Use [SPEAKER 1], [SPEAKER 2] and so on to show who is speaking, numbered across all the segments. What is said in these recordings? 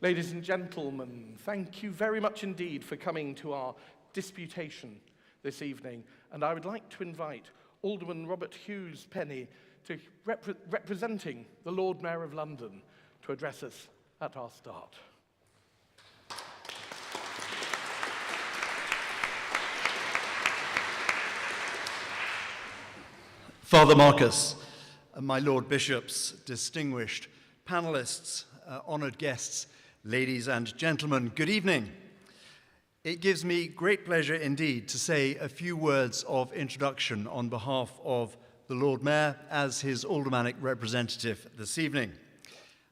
[SPEAKER 1] Ladies and gentlemen, thank you very much indeed for coming to our disputation this evening. And I would like to invite Alderman Robert Hughes Penny, representing the Lord Mayor of London, to address us at our start.
[SPEAKER 2] Father Marcus, my Lord Bishops, distinguished panelists, honoured guests, ladies and gentlemen, good evening. It gives me great pleasure indeed to say a few words of introduction on behalf of the Lord Mayor as his aldermanic representative this evening.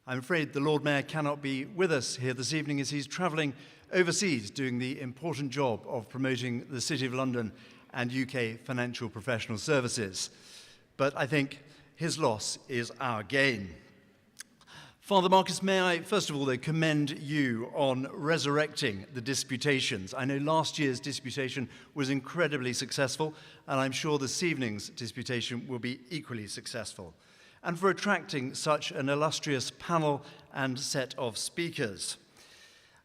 [SPEAKER 2] I'm afraid the Lord Mayor cannot be with us here this evening as he's travelling overseas doing the important job of promoting the City of London and UK financial professional services. But I think his loss is our gain. Father Marcus, may I first of all though commend you on resurrecting the disputations. I know last year's disputation was incredibly successful, and I'm sure this evening's disputation will be equally successful, and for attracting such an illustrious panel and set of speakers.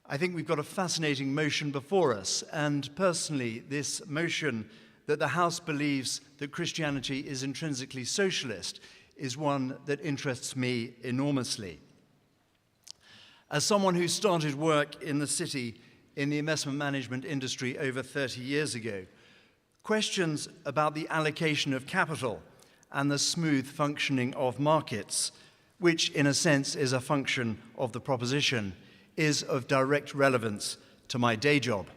[SPEAKER 2] I think we've got a fascinating motion before us, and personally this motion that the House believes that Christianity is intrinsically socialist is one that interests me enormously. As someone who started work in the city in the investment management industry over 30 years ago, questions about the allocation of capital and the smooth functioning of markets, which in a sense is a function of the proposition, is of direct relevance to my day job.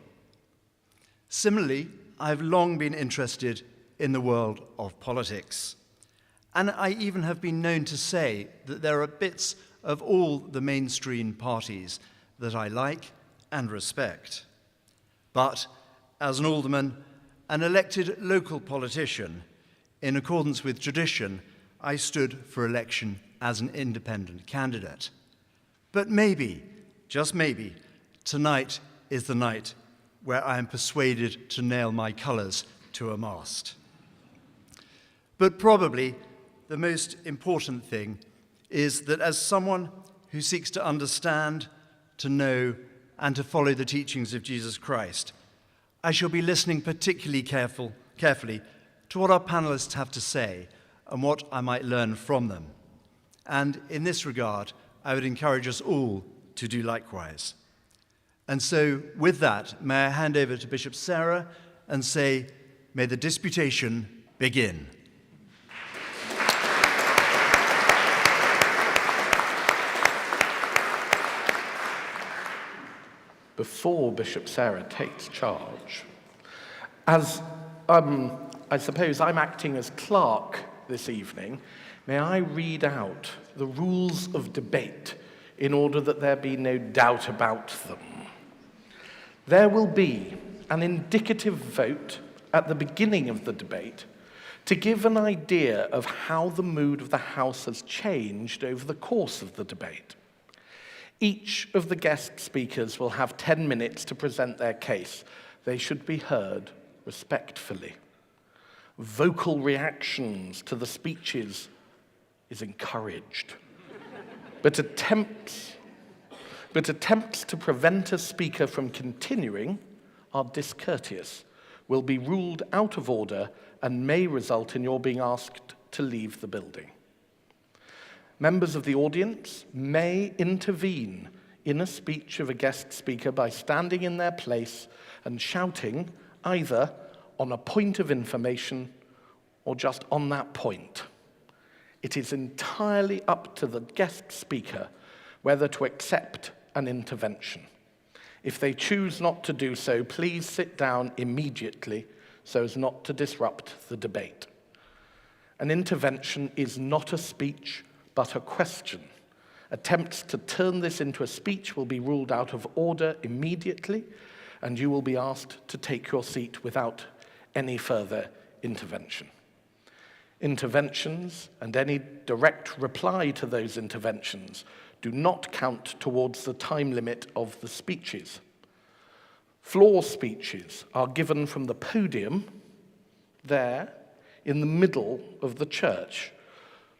[SPEAKER 2] Similarly, I've long been interested in the world of politics. And I even have been known to say that there are bits of all the mainstream parties that I like and respect. But as an alderman, an elected local politician, in accordance with tradition, I stood for election as an independent candidate. But maybe, just maybe, tonight is the night where I am persuaded to nail my colours to a mast. But probably the most important thing is that as someone who seeks to understand, to know, and to follow the teachings of Jesus Christ, I shall be listening particularly carefully to what our panelists have to say and what I might learn from them. And in this regard, I would encourage us all to do likewise. And so, with that, may I hand over to Bishop Sarah and say, may the disputation begin.
[SPEAKER 1] Before Bishop Sarah takes charge, as I suppose I'm acting as clerk this evening, may I read out the rules of debate in order that there be no doubt about them. There will be an indicative vote at the beginning of the debate to give an idea of how the mood of the House has changed over the course of the debate. Each of the guest speakers will have 10 minutes to present their case. They should be heard respectfully. Vocal reactions to the speeches is encouraged. But attempts to prevent a speaker from continuing are discourteous, will be ruled out of order, and may result in your being asked to leave the building. Members of the audience may intervene in a speech of a guest speaker by standing in their place and shouting either on a point of information or just on that point. It is entirely up to the guest speaker whether to accept an intervention. If they choose not to do so, please sit down immediately so as not to disrupt the debate. An intervention is not a speech, but a question. Attempts to turn this into a speech will be ruled out of order immediately, and you will be asked to take your seat without any further intervention. Interventions and any direct reply to those interventions do not count towards the time limit of the speeches. Floor speeches are given from the podium there in the middle of the church.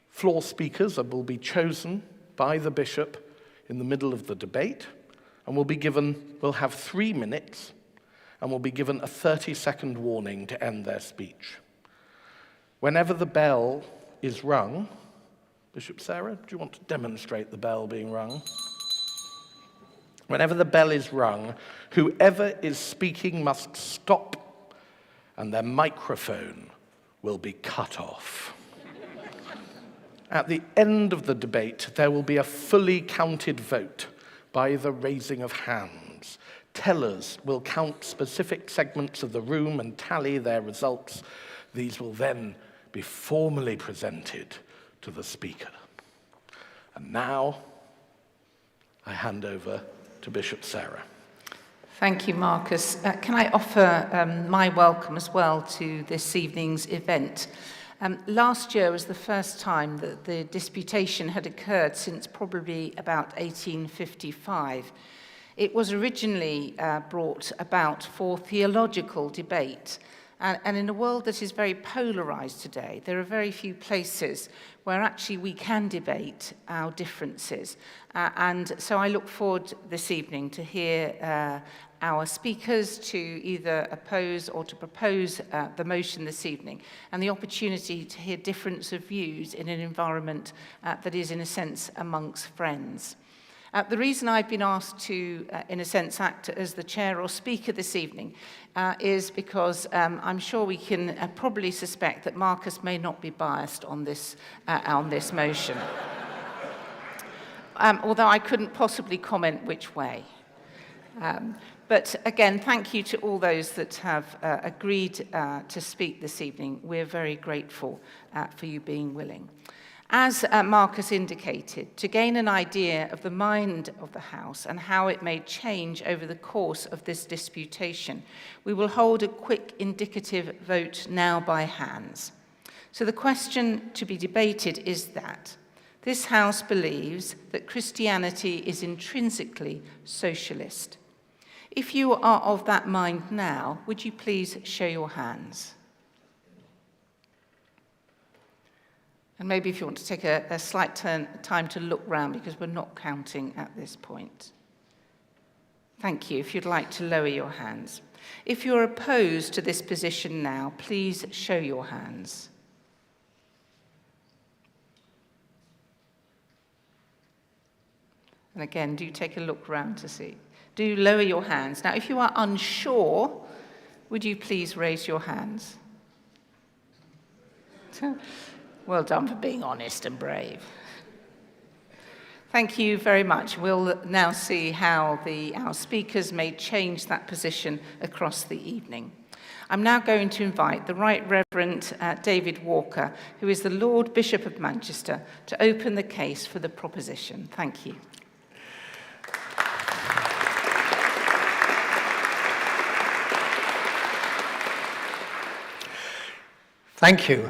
[SPEAKER 1] Floor speakers will be chosen by the bishop in the middle of the debate, and we'll have 3 minutes, and will be given a 30-second warning to end their speech. Whenever the bell is rung, Bishop Sarah, do you want to demonstrate the bell being rung? Whenever the bell is rung, whoever is speaking must stop, and their microphone will be cut off. At the end of the debate, there will be a fully counted vote by the raising of hands. Tellers will count specific segments of the room and tally their results. These will then be formally presented to the speaker. And now, I hand over to Bishop Sarah.
[SPEAKER 3] Thank you, Marcus. Can I offer my welcome as well to this evening's event? Last year was the first time that the disputation had occurred since probably about 1855. It was originally brought about for theological debate. And in a world that is very polarized today, there are very few places where actually we can debate our differences. And so I look forward this evening to hear our speakers to either oppose or to propose the motion this evening, and the opportunity to hear difference of views in an environment that is, in a sense, amongst friends. The reason I've been asked to, in a sense, act as the chair or speaker this evening is because I'm sure we can probably suspect that Marcus may not be biased on this motion. Although I couldn't possibly comment which way. But again, thank you to all those that have agreed to speak this evening. We're very grateful for you being willing. As Marcus indicated, to gain an idea of the mind of the House and how it may change over the course of this disputation, we will hold a quick indicative vote now by hands. So the question to be debated is that this House believes that Christianity is intrinsically socialist. If you are of that mind now, would you please show your hands? And maybe if you want to take a slight time to look round, because we're not counting at this point. Thank you. If you'd like to lower your hands. If you're opposed to this position now, please show your hands. And again, do take a look round to see. Do lower your hands. Now, if you are unsure, would you please raise your hands? Well done for being honest and brave. Thank you very much. We'll now see how our speakers may change that position across the evening. I'm now going to invite the Right Reverend David Walker, who is the Lord Bishop of Manchester, to open the case for the proposition. Thank you.
[SPEAKER 4] Thank you.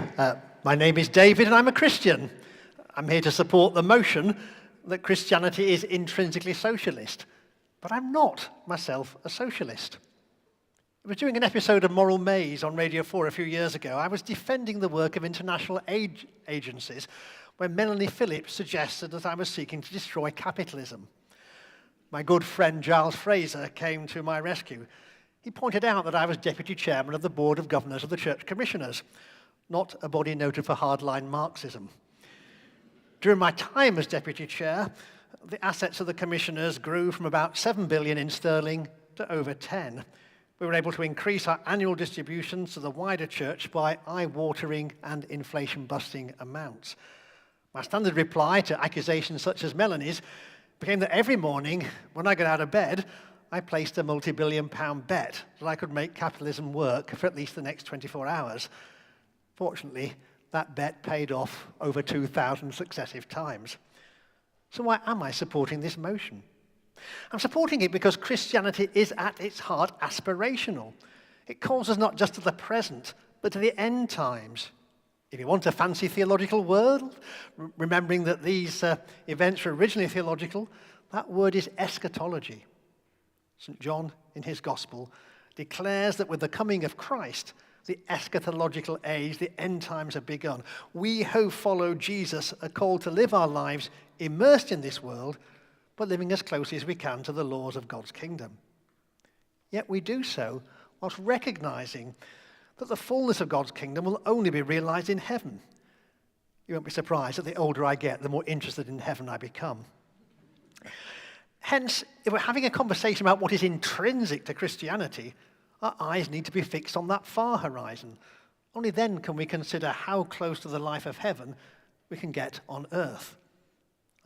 [SPEAKER 4] My name is David and I'm a Christian. I'm here to support the motion that Christianity is intrinsically socialist, but I'm not myself a socialist. It was during an episode of Moral Maze on Radio 4 a few years ago. I was defending the work of international aid agencies when Melanie Phillips suggested that I was seeking to destroy capitalism. My good friend Giles Fraser came to my rescue. He pointed out that I was deputy chairman of the Board of Governors of the Church Commissioners, not a body noted for hardline Marxism. During my time as deputy chair, the assets of the commissioners grew from about 7 billion in sterling to over 10. We were able to increase our annual distributions to the wider church by eye-watering and inflation-busting amounts. My standard reply to accusations such as Melanie's became that every morning, when I got out of bed, I placed a multi-billion-pound bet that I could make capitalism work for at least the next 24 hours. Fortunately, that bet paid off over 2,000 successive times. So why am I supporting this motion? I'm supporting it because Christianity is at its heart aspirational. It calls us not just to the present, but to the end times. If you want a fancy theological word, remembering that these events were originally theological, that word is eschatology. St. John, in his Gospel, declares that with the coming of Christ, the eschatological age, the end times have begun. We who follow Jesus are called to live our lives immersed in this world, but living as closely as we can to the laws of God's kingdom. Yet we do so whilst recognizing that the fullness of God's kingdom will only be realized in heaven. You won't be surprised that the older I get, the more interested in heaven I become. Hence, if we're having a conversation about what is intrinsic to Christianity, our eyes need to be fixed on that far horizon. Only then can we consider how close to the life of heaven we can get on earth.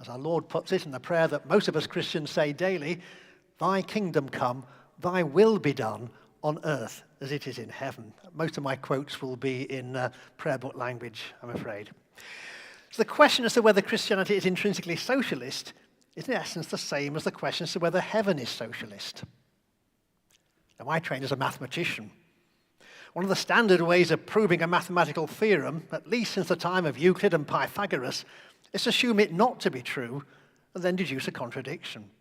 [SPEAKER 4] As our Lord puts it in the prayer that most of us Christians say daily, "Thy kingdom come, thy will be done on earth as it is in heaven." Most of my quotes will be in prayer book language, I'm afraid. So the question as to whether Christianity is intrinsically socialist is in essence the same as the question as to whether heaven is socialist. Now, I trained as a mathematician. One of the standard ways of proving a mathematical theorem, at least since the time of Euclid and Pythagoras, is to assume it not to be true and then deduce a contradiction.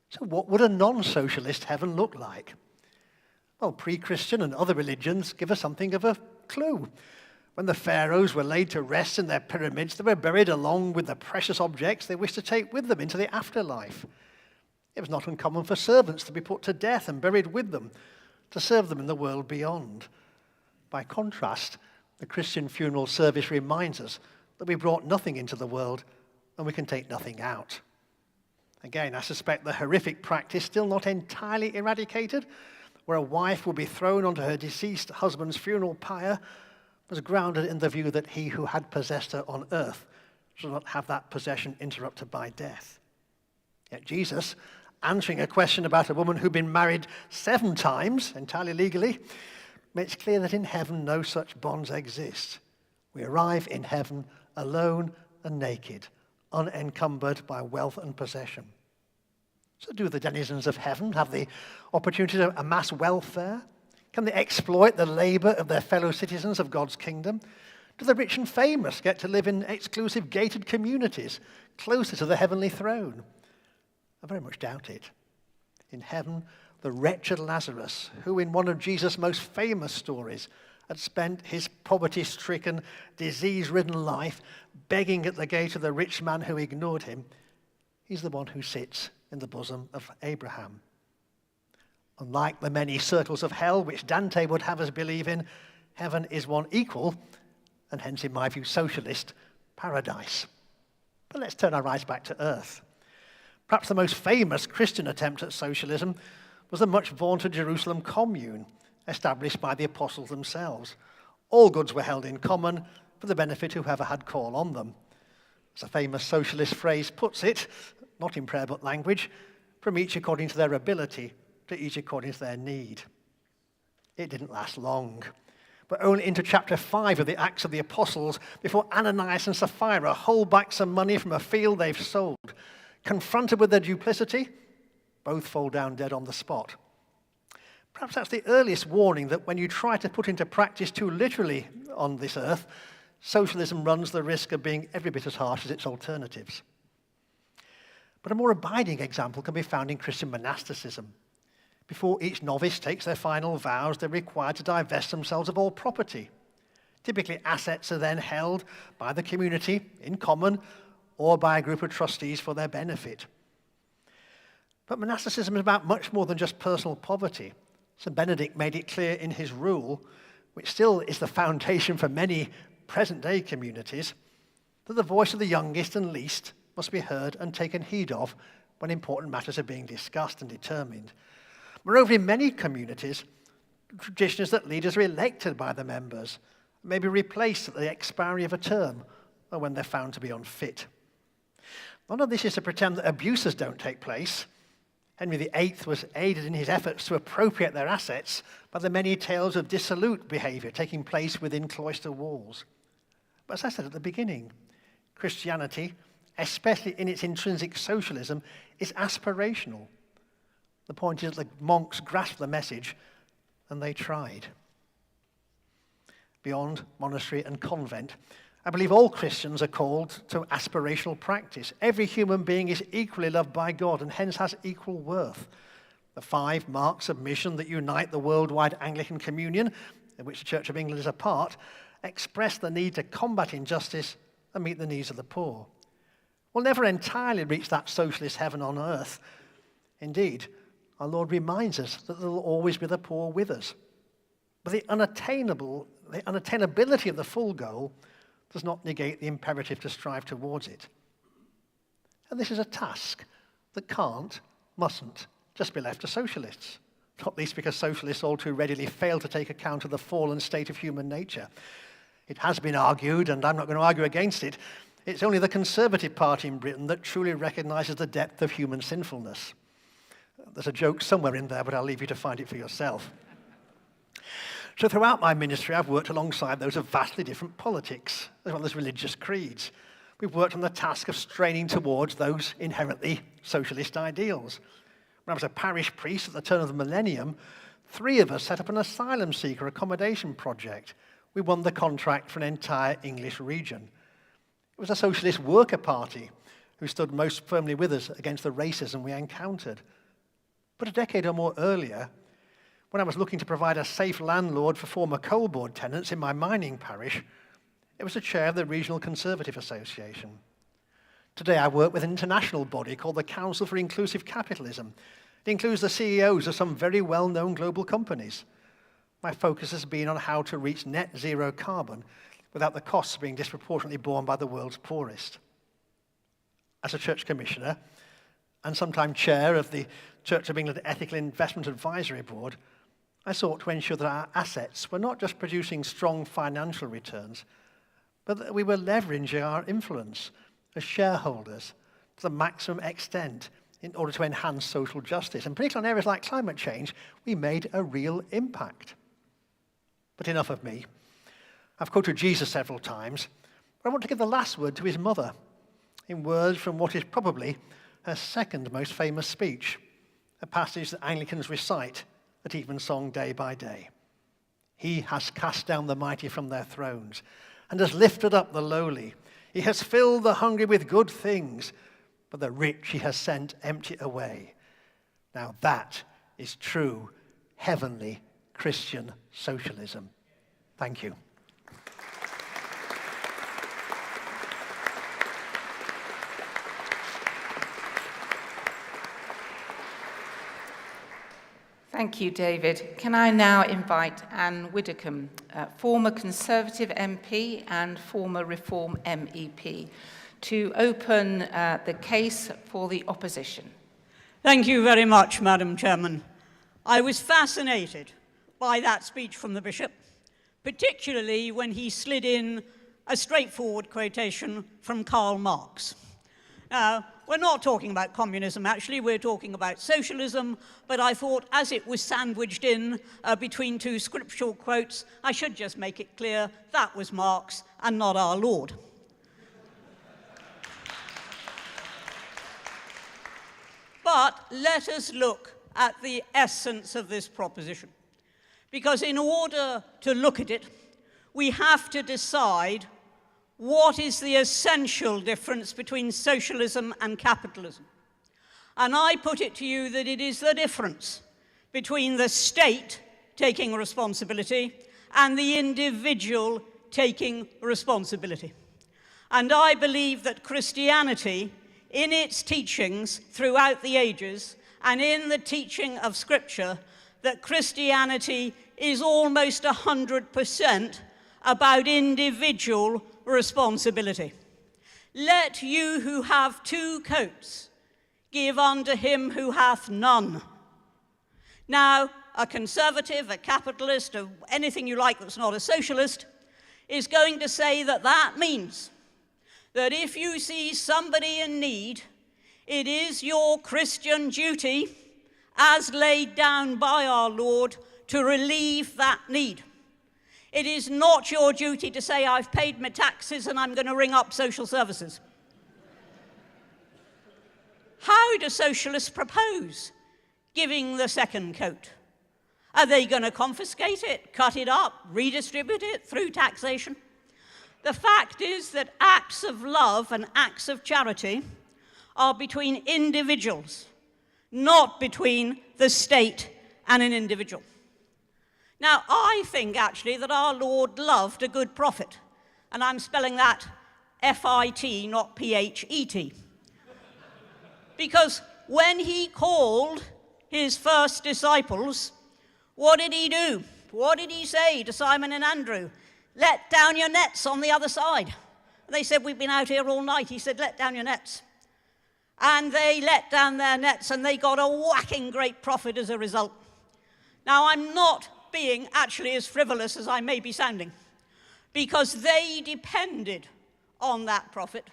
[SPEAKER 4] So what would a non-socialist heaven look like? Well, pre-Christian and other religions give us something of a clue. When the pharaohs were laid to rest in their pyramids, they were buried along with the precious objects they wished to take with them into the afterlife. It was not uncommon for servants to be put to death and buried with them to serve them in the world beyond. By contrast, the Christian funeral service reminds us that we brought nothing into the world and we can take nothing out. Again, I suspect the horrific practice, still not entirely eradicated, where a wife will be thrown onto her deceased husband's funeral pyre, was grounded in the view that he who had possessed her on earth should not have that possession interrupted by death. Yet Jesus, answering a question about a woman who'd been married 7 times, entirely legally, makes clear that in heaven no such bonds exist. We arrive in heaven alone and naked, unencumbered by wealth and possession. So do the denizens of heaven have the opportunity to amass welfare? Can they exploit the labor of their fellow citizens of God's kingdom? Do the rich and famous get to live in exclusive gated communities closer to the heavenly throne? I very much doubt it. In heaven, the wretched Lazarus, who in one of Jesus' most famous stories had spent his poverty-stricken, disease-ridden life begging at the gate of the rich man who ignored him, he's the one who sits in the bosom of Abraham. Unlike the many circles of hell which Dante would have us believe in, heaven is one equal, and hence in my view socialist, paradise. But let's turn our eyes back to earth. Perhaps the most famous Christian attempt at socialism was the much vaunted Jerusalem commune, established by the apostles themselves. All goods were held in common for the benefit of whoever had call on them. As a famous socialist phrase puts it, not in prayer book language, from each according to their ability, to each according to their need. It didn't last long, but only into chapter 5 of the Acts of the Apostles before Ananias and Sapphira hold back some money from a field they've sold. Confronted with their duplicity, both fall down dead on the spot. Perhaps that's the earliest warning that when you try to put into practice too literally on this earth, socialism runs the risk of being every bit as harsh as its alternatives. But a more abiding example can be found in Christian monasticism. Before each novice takes their final vows, they're required to divest themselves of all property. Typically, assets are then held by the community in common or by a group of trustees for their benefit. But monasticism is about much more than just personal poverty. St. Benedict made it clear in his rule, which still is the foundation for many present-day communities, that the voice of the youngest and least must be heard and taken heed of when important matters are being discussed and determined. Moreover, in many communities, the tradition is that leaders are elected by the members, may be replaced at the expiry of a term or when they're found to be unfit. None of this is to pretend that abuses don't take place. Henry VIII was aided in his efforts to appropriate their assets by the many tales of dissolute behavior taking place within cloister walls. But as I said at the beginning, Christianity, especially in its intrinsic socialism, is aspirational. The point is that the monks grasped the message, and they tried. Beyond monastery and convent, I believe all Christians are called to aspirational practice. Every human being is equally loved by God and hence has equal worth. The 5 marks of mission that unite the worldwide Anglican Communion, in which the Church of England is a part, express the need to combat injustice and meet the needs of the poor. We'll never entirely reach that socialist heaven on earth. Indeed, our Lord reminds us that there will always be the poor with us. But the unattainability of the full goal does not negate the imperative to strive towards it. And this is a task that can't, mustn't, just be left to socialists. Not least because socialists all too readily fail to take account of the fallen state of human nature. It has been argued, and I'm not going to argue against it, it's only the Conservative Party in Britain that truly recognises the depth of human sinfulness. There's a joke somewhere in there, but I'll leave you to find it for yourself. So throughout my ministry, I've worked alongside those of vastly different politics, as well as religious creeds. We've worked on the task of straining towards those inherently socialist ideals. When I was a parish priest at the turn of the millennium, 3 of us set up an asylum seeker accommodation project. We won the contract for an entire English region. It was a socialist worker party who stood most firmly with us against the racism we encountered. But a decade or more earlier, when I was looking to provide a safe landlord for former coal board tenants in my mining parish, it was the chair of the Regional Conservative Association. Today I work with an international body called the Council for Inclusive Capitalism. It includes the CEOs of some very well-known global companies. My focus has been on how to reach net zero carbon without the costs being disproportionately borne by the world's poorest. As a church commissioner, and sometime chair of the Church of England Ethical Investment Advisory Board, I sought to ensure that our assets were not just producing strong financial returns, but that we were leveraging our influence as shareholders to the maximum extent in order to enhance social justice. And particularly in areas like climate change, we made a real impact. But enough of me. I've quoted Jesus several times, but I want to give the last word to his mother in words from what is probably her second most famous speech, a passage that Anglicans recite at evensong day by day. He has cast down the mighty from their thrones and has lifted up the lowly. He has filled the hungry with good things, but the rich he has sent empty away. Now that is true heavenly Christian socialism. Thank you.
[SPEAKER 3] Thank you, David. Can I now invite Anne Widdecombe, former Conservative MP and former Reform MEP, to open the case for the opposition.
[SPEAKER 5] Thank you very much, Madam Chairman. I was fascinated by that speech from the Bishop, particularly when he slid in a straightforward quotation from Karl Marx. Now, we're not talking about communism, actually, we're talking about socialism, but I thought as it was sandwiched in between 2 scriptural quotes, I should just make it clear that was Marx and not our Lord. But let us look at the essence of this proposition, because in order to look at it, we have to decide what is the essential difference between socialism and capitalism. And I put it to you that it is the difference between the state taking responsibility and the individual taking responsibility. And I believe that Christianity, in its teachings throughout the ages, and in the teaching of Scripture, that Christianity is almost 100% about individual responsibility. Let you who have 2 coats give unto him who hath none. Now, a conservative, a capitalist, or anything you like that's not a socialist, is going to say that that means that if you see somebody in need, it is your Christian duty, as laid down by our Lord, to relieve that need. It is not your duty to say, I've paid my taxes and I'm going to ring up social services. How do socialists propose giving the second coat? Are they going to confiscate it, cut it up, redistribute it through taxation? The fact is that acts of love and acts of charity are between individuals, not between the state and an individual. Now, I think actually that our Lord loved a good prophet, and I'm spelling that F-I-T, not P-H-E-T. Because when he called his first disciples, what did he do? What did he say to Simon and Andrew? Let down your nets on the other side. They said, we've been out here all night. He said, let down your nets. And they let down their nets, and they got a whacking great profit as a result. Now, I'm not being actually as frivolous as I may be sounding, because they depended on that profit.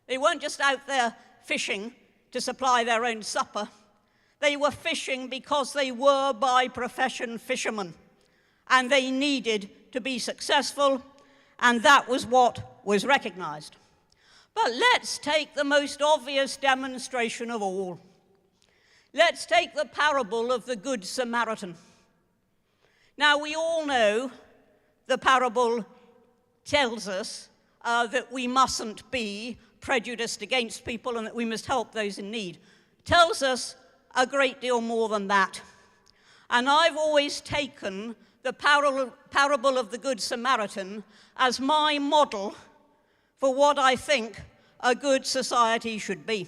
[SPEAKER 5] They weren't just out there fishing to supply their own supper. They were fishing because they were by profession fishermen, and they needed to be successful, and that was what was recognized. But let's take the most obvious demonstration of all. Let's take the parable of the Good Samaritan. Now, we all know the parable tells us that we mustn't be prejudiced against people and that we must help those in need. Tells us a great deal more than that. And I've always taken the parable of the Good Samaritan as my model for what I think a good society should be.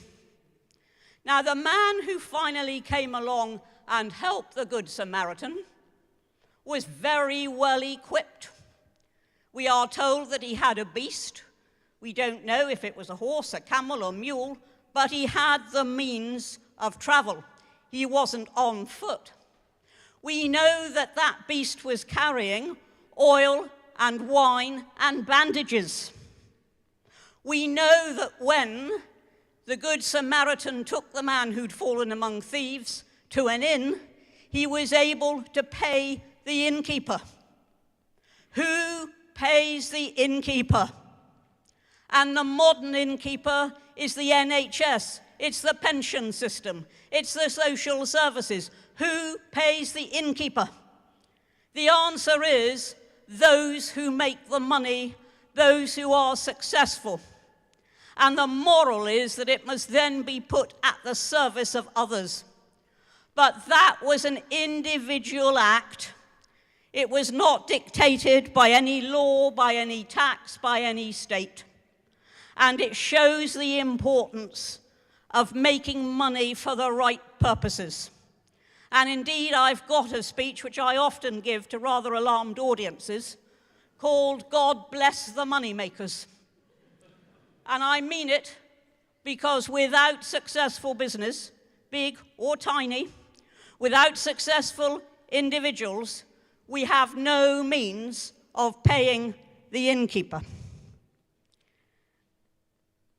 [SPEAKER 5] Now, the man who finally came along and helped the Good Samaritan was very well equipped. We are told that he had a beast. We don't know if it was a horse, a camel, or mule, but he had the means of travel. He wasn't on foot. We know that that beast was carrying oil and wine and bandages. We know that when the Good Samaritan took the man who'd fallen among thieves to an inn, he was able to pay the innkeeper. Who pays the innkeeper? And the modern innkeeper is the NHS. It's the pension system. It's the social services. Who pays the innkeeper? The answer is those who make the money, those who are successful. And the moral is that it must then be put at the service of others. But that was an individual act. It was not dictated by any law, by any tax, by any state. And it shows the importance of making money for the right purposes. And indeed, I've got a speech which I often give to rather alarmed audiences called God Bless the Moneymakers. And I mean it because without successful business, big or tiny, without successful individuals, we have no means of paying the innkeeper.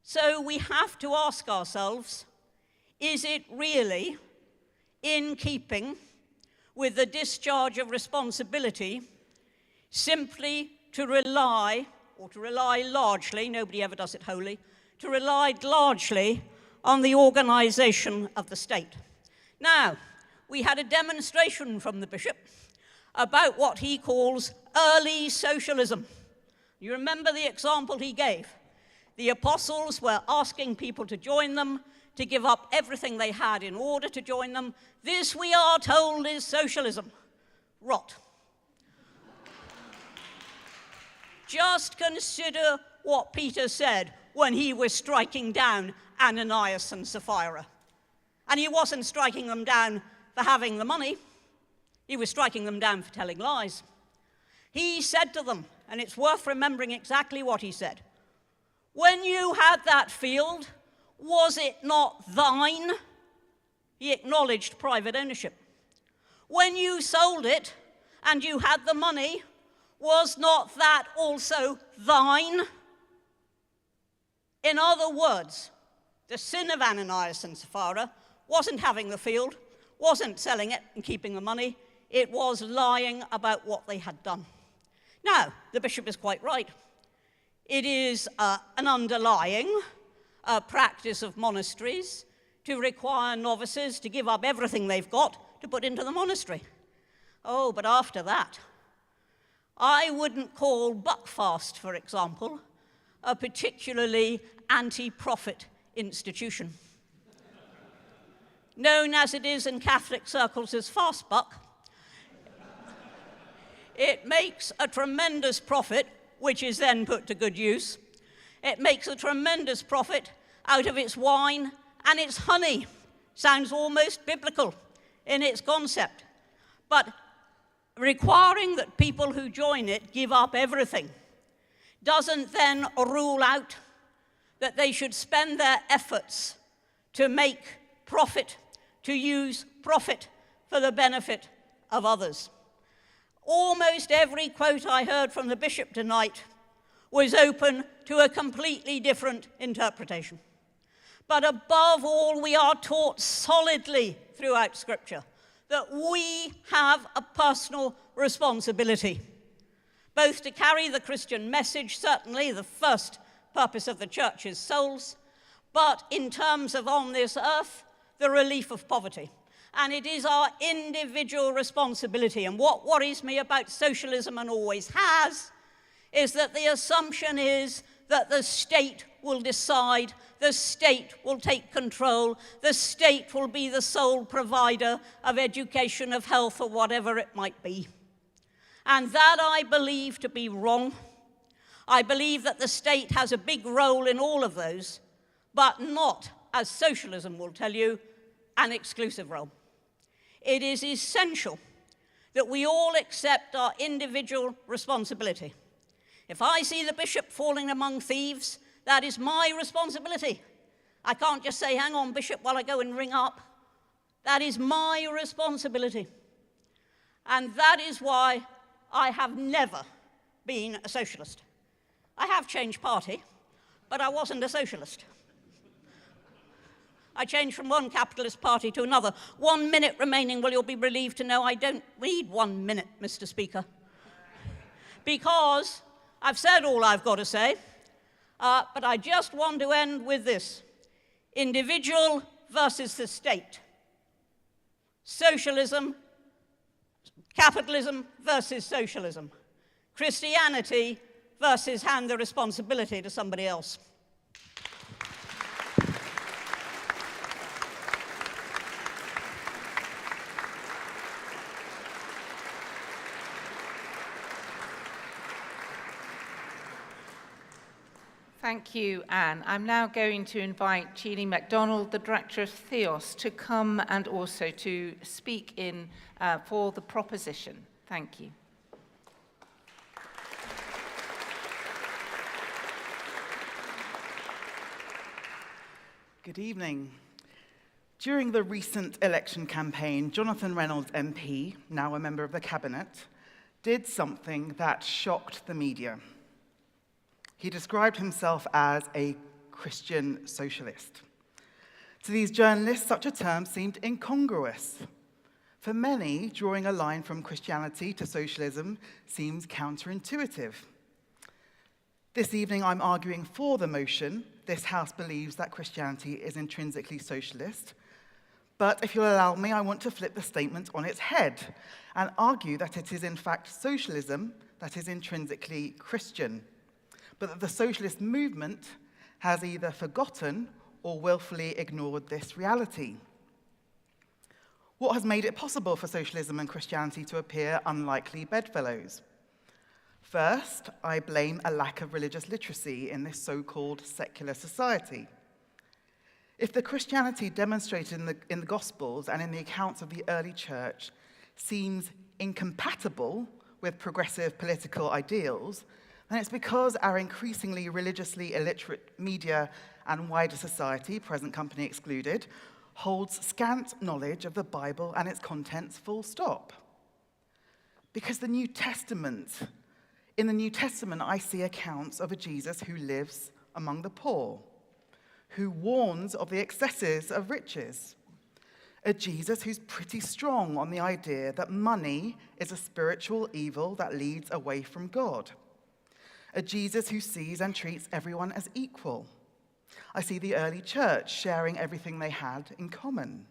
[SPEAKER 5] So we have to ask ourselves, is it really in keeping with the discharge of responsibility simply to rely, or to rely largely, nobody ever does it wholly, to rely largely on the organization of the state? Now, we had a demonstration from the bishop about what he calls early socialism. You remember the example he gave? The apostles were asking people to join them, to give up everything they had in order to join them. This, we are told, is socialism. Rot. Just consider what Peter said when he was striking down Ananias and Sapphira. And he wasn't striking them down for having the money. He was striking them down for telling lies. He said to them, and it's worth remembering exactly what he said, when you had that field, was it not thine? He acknowledged private ownership. When you sold it and you had the money, was not that also thine? In other words, the sin of Ananias and Sapphira wasn't having the field, wasn't selling it and keeping the money. It was lying about what they had done. Now, the bishop is quite right. It is an underlying practice of monasteries to require novices to give up everything they've got to put into the monastery. Oh, but after that, I wouldn't call Buckfast, for example, a particularly anti-profit institution. Known as it is in Catholic circles as fast buck, it makes a tremendous profit, which is then put to good use. It makes a tremendous profit out of its wine and it's honey. Sounds almost biblical in its concept. But requiring that people who join it give up everything doesn't then rule out that they should spend their efforts to make profit, to use profit for the benefit of others. Almost every quote I heard from the bishop tonight was open to a completely different interpretation. But above all, we are taught solidly throughout Scripture that we have a personal responsibility, both to carry the Christian message, certainly the first purpose of the church is souls, but in terms of on this earth, the relief of poverty. And it is our individual responsibility. And what worries me about socialism, and always has, is that the assumption is that the state will decide, the state will take control, the state will be the sole provider of education, of health, or whatever it might be. And that I believe to be wrong. I believe that the state has a big role in all of those, but not, as socialism will tell you, an exclusive role. It is essential that we all accept our individual responsibility. If I see the bishop falling among thieves, that is my responsibility. I can't just say, hang on, bishop, while I go and ring up. That is my responsibility. And that is why I have never been a socialist. I have changed party, but I wasn't a socialist. I changed from one capitalist party to another. 1 minute remaining. Well, you'll be relieved to know I don't need 1 minute, Mr. Speaker. Because I've said all I've got to say, but I just want to end with this. Individual versus the state. Socialism, capitalism versus socialism. Christianity versus hand the responsibility to somebody else.
[SPEAKER 3] Thank you, Anne. I'm now going to invite Chine McDonald, the Director of Theos, to come and also to speak in for the proposition. Thank you.
[SPEAKER 6] Good evening. During the recent election campaign, Jonathan Reynolds MP, now a member of the Cabinet, did something that shocked the media. He described himself as a Christian socialist. To these journalists, such a term seemed incongruous. For many, drawing a line from Christianity to socialism seems counterintuitive. This evening, I'm arguing for the motion. This House believes that Christianity is intrinsically socialist. But if you'll allow me, I want to flip the statement on its head and argue that it is in fact socialism that is intrinsically Christian, but that the socialist movement has either forgotten or willfully ignored this reality. What has made it possible for socialism and Christianity to appear unlikely bedfellows? First, I blame a lack of religious literacy in this so-called secular society. If the Christianity demonstrated in the Gospels and in the accounts of the early church seems incompatible with progressive political ideals, then it's because our increasingly religiously illiterate media and wider society, present company excluded, holds scant knowledge of the Bible and its contents, full stop. Because in the New Testament, I see accounts of a Jesus who lives among the poor, who warns of the excesses of riches, a Jesus who's pretty strong on the idea that money is a spiritual evil that leads away from God, a Jesus who sees and treats everyone as equal. I see the early church sharing everything they had in common.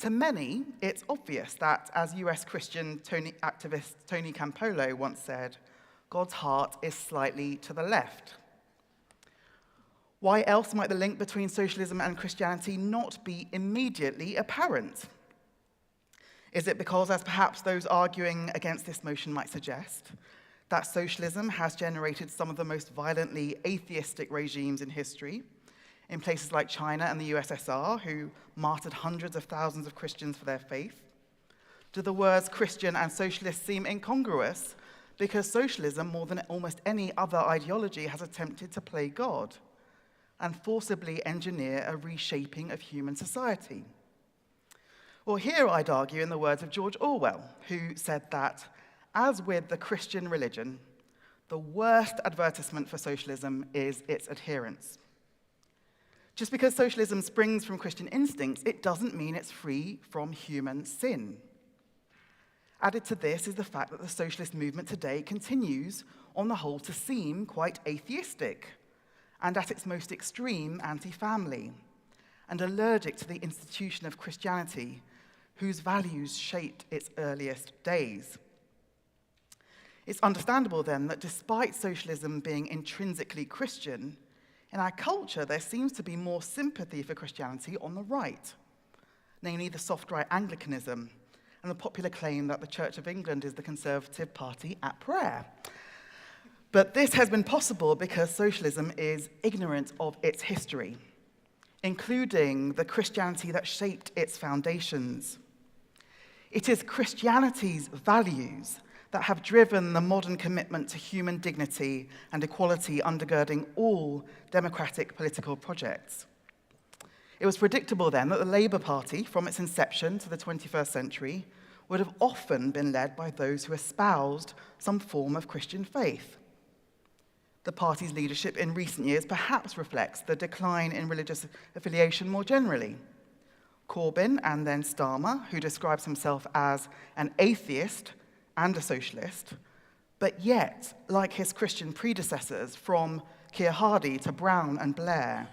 [SPEAKER 6] To many, it's obvious that, as US Christian activist Tony Campolo once said, God's heart is slightly to the left. Why else might the link between socialism and Christianity not be immediately apparent? Is it because, as perhaps those arguing against this motion might suggest, that socialism has generated some of the most violently atheistic regimes in history, in places like China and the USSR, who martyred hundreds of thousands of Christians for their faith? Do the words Christian and socialist seem incongruous because socialism, more than almost any other ideology, has attempted to play God and forcibly engineer a reshaping of human society? Well, here I'd argue in the words of George Orwell, who said that, as with the Christian religion, the worst advertisement for socialism is its adherents. Just because socialism springs from Christian instincts, it doesn't mean it's free from human sin. Added to this is the fact that the socialist movement today continues, on the whole, to seem quite atheistic, and at its most extreme, anti-family, and allergic to the institution of Christianity, whose values shaped its earliest days. It's understandable, then, that despite socialism being intrinsically Christian, in our culture there seems to be more sympathy for Christianity on the right, namely the soft right Anglicanism, and the popular claim that the Church of England is the Conservative Party at prayer. But this has been possible because socialism is ignorant of its history, including the Christianity that shaped its foundations. It is Christianity's values that have driven the modern commitment to human dignity and equality undergirding all democratic political projects. It was predictable then that the Labour Party, from its inception to the 21st century, would have often been led by those who espoused some form of Christian faith. The party's leadership in recent years perhaps reflects the decline in religious affiliation more generally. Corbyn and then Starmer, who describes himself as an atheist and a socialist, but yet, like his Christian predecessors from Keir Hardie to Brown and Blair,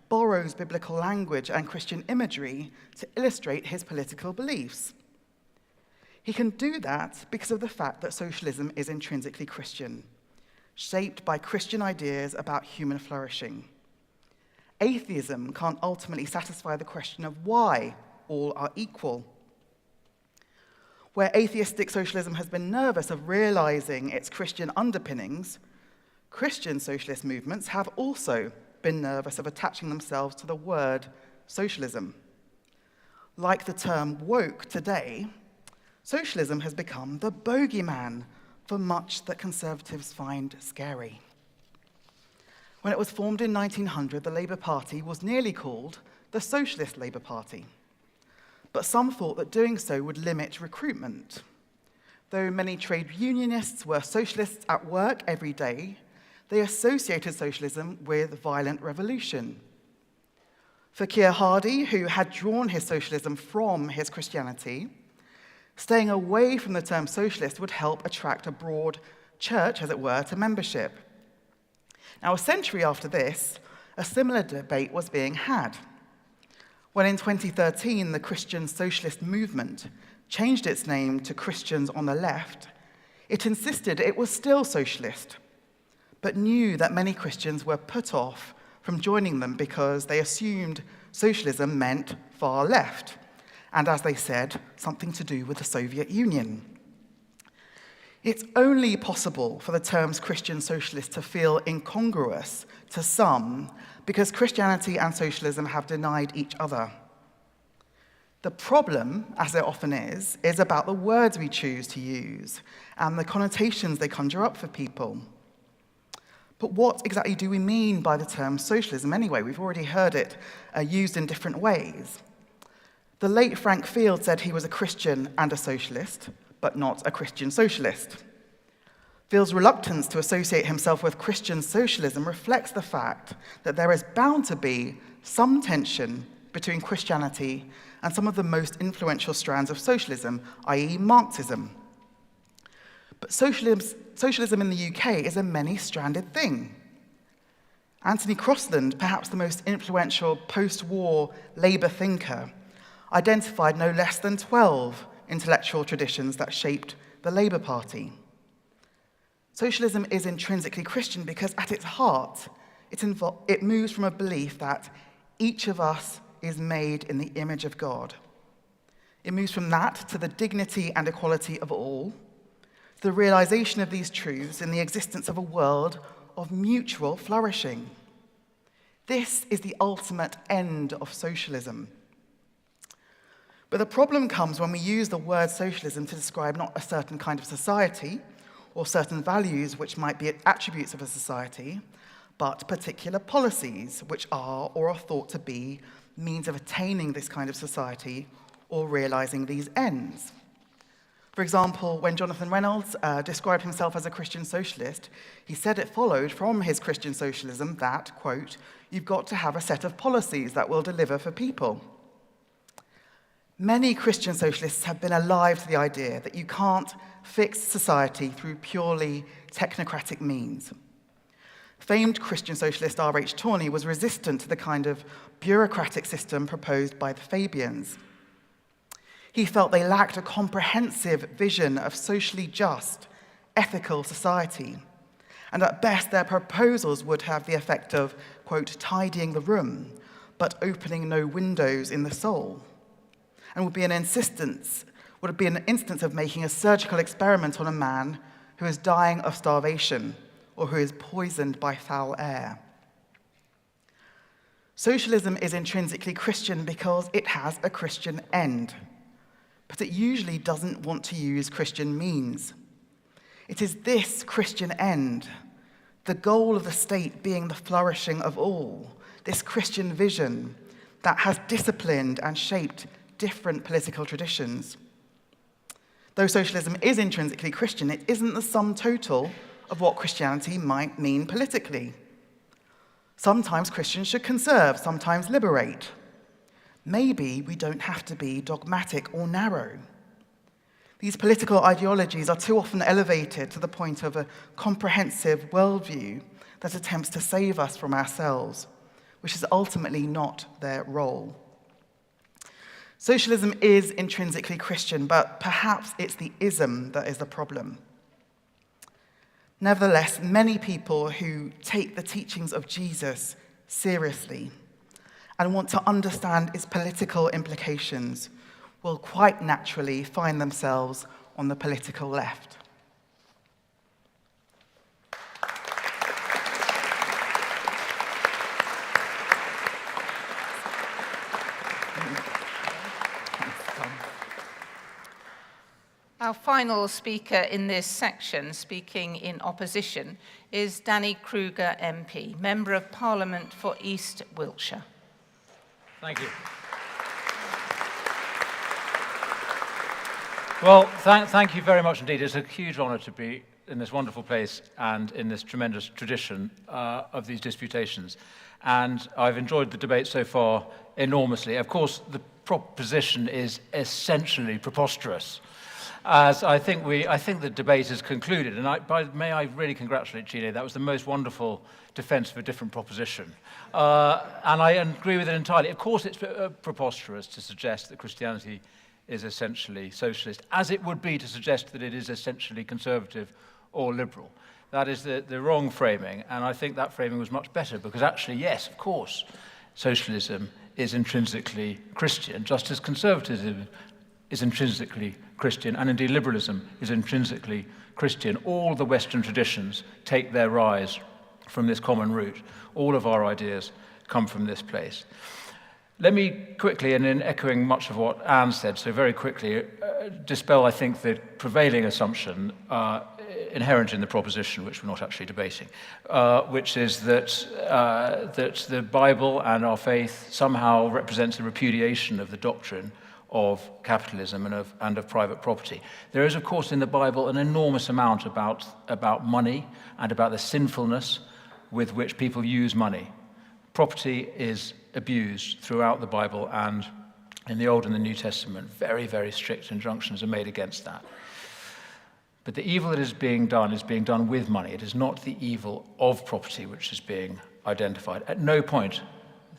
[SPEAKER 6] borrows biblical language and Christian imagery to illustrate his political beliefs. He can do that because of the fact that socialism is intrinsically Christian, shaped by Christian ideas about human flourishing. Atheism can't ultimately satisfy the question of why all are equal. Where atheistic socialism has been nervous of realizing its Christian underpinnings, Christian socialist movements have also been nervous of attaching themselves to the word socialism. Like the term woke today, socialism has become the bogeyman for much that conservatives find scary. When it was formed in 1900, the Labour Party was nearly called the Socialist Labour Party. But some thought that doing so would limit recruitment. Though many trade unionists were socialists at work every day, they associated socialism with violent revolution. For Keir Hardie, who had drawn his socialism from his Christianity, staying away from the term socialist would help attract a broad church, as it were, to membership. Now, a century after this, a similar debate was being had. When in 2013, the Christian Socialist movement changed its name to Christians on the Left, it insisted it was still socialist, but knew that many Christians were put off from joining them because they assumed socialism meant far left, and as they said, something to do with the Soviet Union. It's only possible for the terms Christian socialist to feel incongruous to some because Christianity and socialism have denied each other. The problem, as it often is about the words we choose to use and the connotations they conjure up for people. But what exactly do we mean by the term socialism anyway? We've already heard it used in different ways. The late Frank Field said he was a Christian and a socialist, but not a Christian socialist. Field's reluctance to associate himself with Christian socialism reflects the fact that there is bound to be some tension between Christianity and some of the most influential strands of socialism, i.e. Marxism. But socialism in the UK is a many-stranded thing. Anthony Crosland, perhaps the most influential post-war Labour thinker, identified no less than 12 intellectual traditions that shaped the Labour Party. Socialism is intrinsically Christian because at its heart, it moves from a belief that each of us is made in the image of God. It moves from that to the dignity and equality of all, to the realization of these truths in the existence of a world of mutual flourishing. This is the ultimate end of socialism. But the problem comes when we use the word socialism to describe not a certain kind of society or certain values which might be attributes of a society, but particular policies which are or are thought to be means of attaining this kind of society or realizing these ends. For example, when Jonathan Reynolds described himself as a Christian socialist, he said it followed from his Christian socialism that, quote, "You've got to have a set of policies that will deliver for people." Many Christian socialists have been alive to the idea that you can't fix society through purely technocratic means. Famed Christian socialist R.H. Tawney was resistant to the kind of bureaucratic system proposed by the Fabians. He felt they lacked a comprehensive vision of socially just, ethical society, and at best their proposals would have the effect of, quote, "tidying the room, but opening no windows in the soul," and would be an instance of making a surgical experiment on a man who is dying of starvation or who is poisoned by foul air. Socialism is intrinsically Christian because it has a Christian end, but it usually doesn't want to use Christian means. It is this Christian end, the goal of the state being the flourishing of all, this Christian vision that has disciplined and shaped different political traditions. Though socialism is intrinsically Christian, it isn't the sum total of what Christianity might mean politically. Sometimes Christians should conserve, sometimes liberate. Maybe we don't have to be dogmatic or narrow. These political ideologies are too often elevated to the point of a comprehensive worldview that attempts to save us from ourselves, which is ultimately not their role. Socialism is intrinsically Christian, but perhaps it's the ism that is the problem. Nevertheless, many people who take the teachings of Jesus seriously and want to understand its political implications will quite naturally find themselves on the political left.
[SPEAKER 3] Our final speaker in this section, speaking in opposition, is Danny Kruger MP, Member of Parliament for East Wiltshire.
[SPEAKER 7] Thank you. Well, thank you very much indeed. It's a huge honour to be in this wonderful place and in this tremendous tradition of these disputations. And I've enjoyed the debate so far enormously. Of course, the proposition is essentially preposterous. As I think the debate is concluded, and may I really congratulate Chine. That was the most wonderful defence of a different proposition, and I agree with it entirely. Of course, it's preposterous to suggest that Christianity is essentially socialist, as it would be to suggest that it is essentially conservative or liberal. That is the wrong framing, and I think that framing was much better, because actually, yes, of course, socialism is intrinsically Christian, just as conservatism is intrinsically Christian, and indeed liberalism is intrinsically Christian. All the Western traditions take their rise from this common root. All of our ideas come from this place. Let me quickly, and in echoing much of what Anne said, so very quickly, dispel, I think, the prevailing assumption inherent in the proposition, which we're not actually debating, which is that the Bible and our faith somehow represents a repudiation of the doctrine of capitalism and of private property. There is, of course, in the Bible an enormous amount about money and about the sinfulness with which people use money. Property is abused throughout the Bible, and in the Old and the New Testament, very, very strict injunctions are made against that. But the evil that is being done with money. It is not the evil of property which is being identified. At no point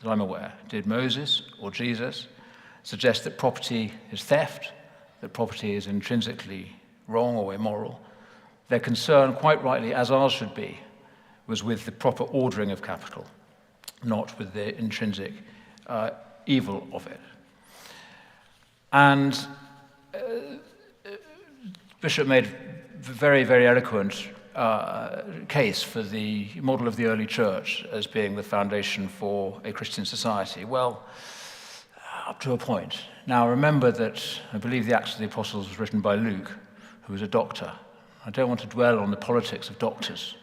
[SPEAKER 7] that I'm aware did Moses or Jesus suggest that property is theft, that property is intrinsically wrong or immoral. Their concern, quite rightly, as ours should be, was with the proper ordering of capital, not with the intrinsic evil of it. And Bishop made very, very eloquent case for the model of the early church as being the foundation for a Christian society? Well, up to a point. Now, remember that I believe the Acts of the Apostles was written by Luke, who was a doctor. I don't want to dwell on the politics of doctors.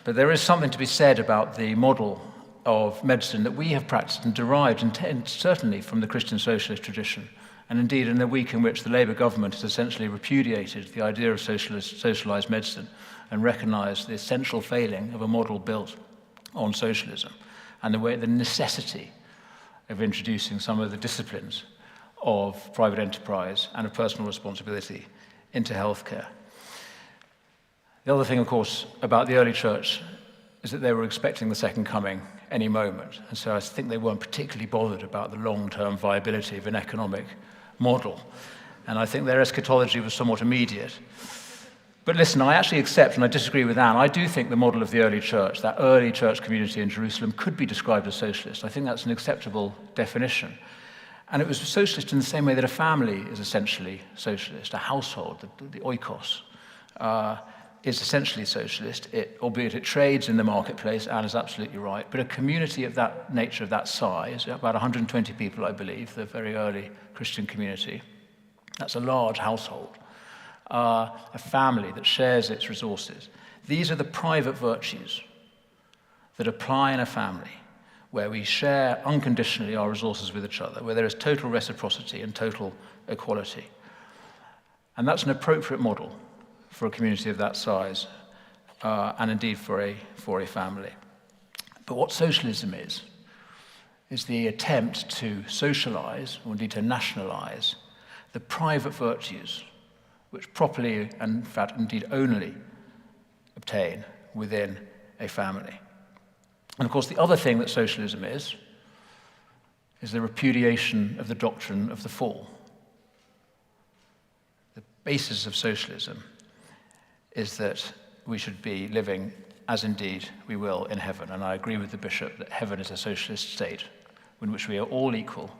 [SPEAKER 7] But there is something to be said about the model of medicine that we have practiced and derived, and certainly from the Christian Socialist tradition, and indeed in the week in which the Labour government has essentially repudiated the idea of socialised medicine and recognised the essential failing of a model built on socialism and the necessity of introducing some of the disciplines of private enterprise and of personal responsibility into healthcare. The other thing, of course, about the early church is that they were expecting the second coming any moment. And so I think they weren't particularly bothered about the long-term viability of an economic model. And I think their eschatology was somewhat immediate. But listen, I actually accept, and I disagree with Anne, I do think the model of the early church, that early church community in Jerusalem, could be described as socialist. I think that's an acceptable definition. And it was socialist in the same way that a family is essentially socialist, a household, the oikos, is essentially socialist, albeit it trades in the marketplace. Anne is absolutely right. But a community of that nature, of that size, about 120 people, I believe, the very early Christian community, that's a large household, a family that shares its resources. These are the private virtues that apply in a family, where we share unconditionally our resources with each other, where there is total reciprocity and total equality. And that's an appropriate model for a community of that size, and indeed for a family. But what socialism is the attempt to socialize, or indeed to nationalize, the private virtues which properly, and in fact indeed only, obtain within a family. And of course the other thing that socialism is the repudiation of the doctrine of the fall. The basis of socialism is that we should be living as indeed we will in heaven. And I agree with the bishop that heaven is a socialist state in which we are all equal,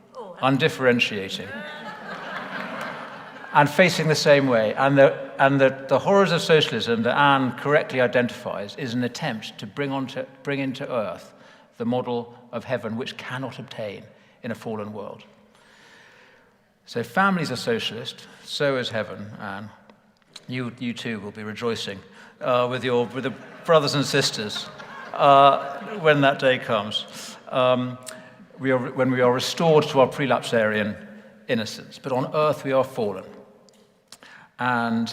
[SPEAKER 7] undifferentiating, and facing the same way. And the horrors of socialism that Anne correctly identifies is an attempt to bring into earth the model of heaven which cannot obtain in a fallen world. So families are socialist, so is heaven, Anne. You too will be rejoicing with the brothers and sisters when that day comes. When we are restored to our prelapsarian innocence. But on earth we are fallen. And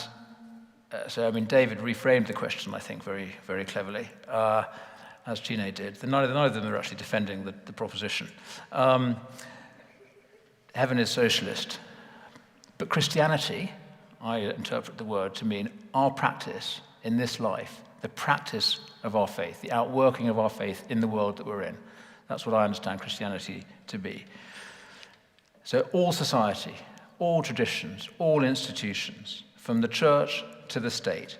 [SPEAKER 7] so, David reframed the question, I think, very, very cleverly, as Chine did. Neither of them are actually defending the proposition. Heaven is socialist. But Christianity, I interpret the word to mean our practice in this life, the practice of our faith, the outworking of our faith in the world that we're in. That's what I understand Christianity to be. So all society, all traditions, all institutions, from the church to the state,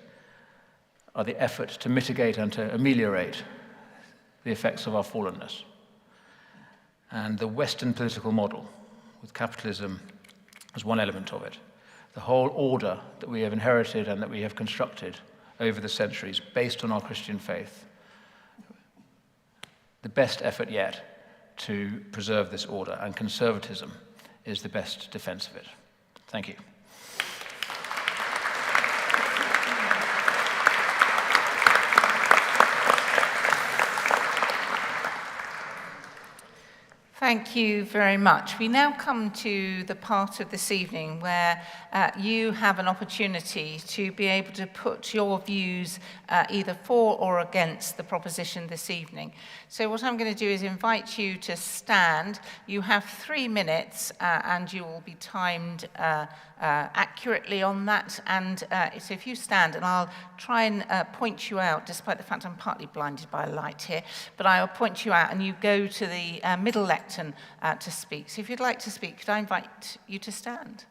[SPEAKER 7] are the effort to mitigate and to ameliorate the effects of our fallenness. And the Western political model, with capitalism as one element of it, the whole order that we have inherited and that we have constructed over the centuries based on our Christian faith, the best effort yet to preserve this order, and conservatism is the best defense of it. Thank you.
[SPEAKER 3] Thank you very much. We now come to the part of this evening where you have an opportunity to be able to put your views either for or against the proposition this evening. So what I'm going to do is invite you to stand. You have 3 minutes and you will be timed accurately on that. And so if you stand, and I'll try and point you out, despite the fact I'm partly blinded by a light here, but I'll point you out and you go to the middle lectern to speak. So if you'd like to speak, could I invite you to stand?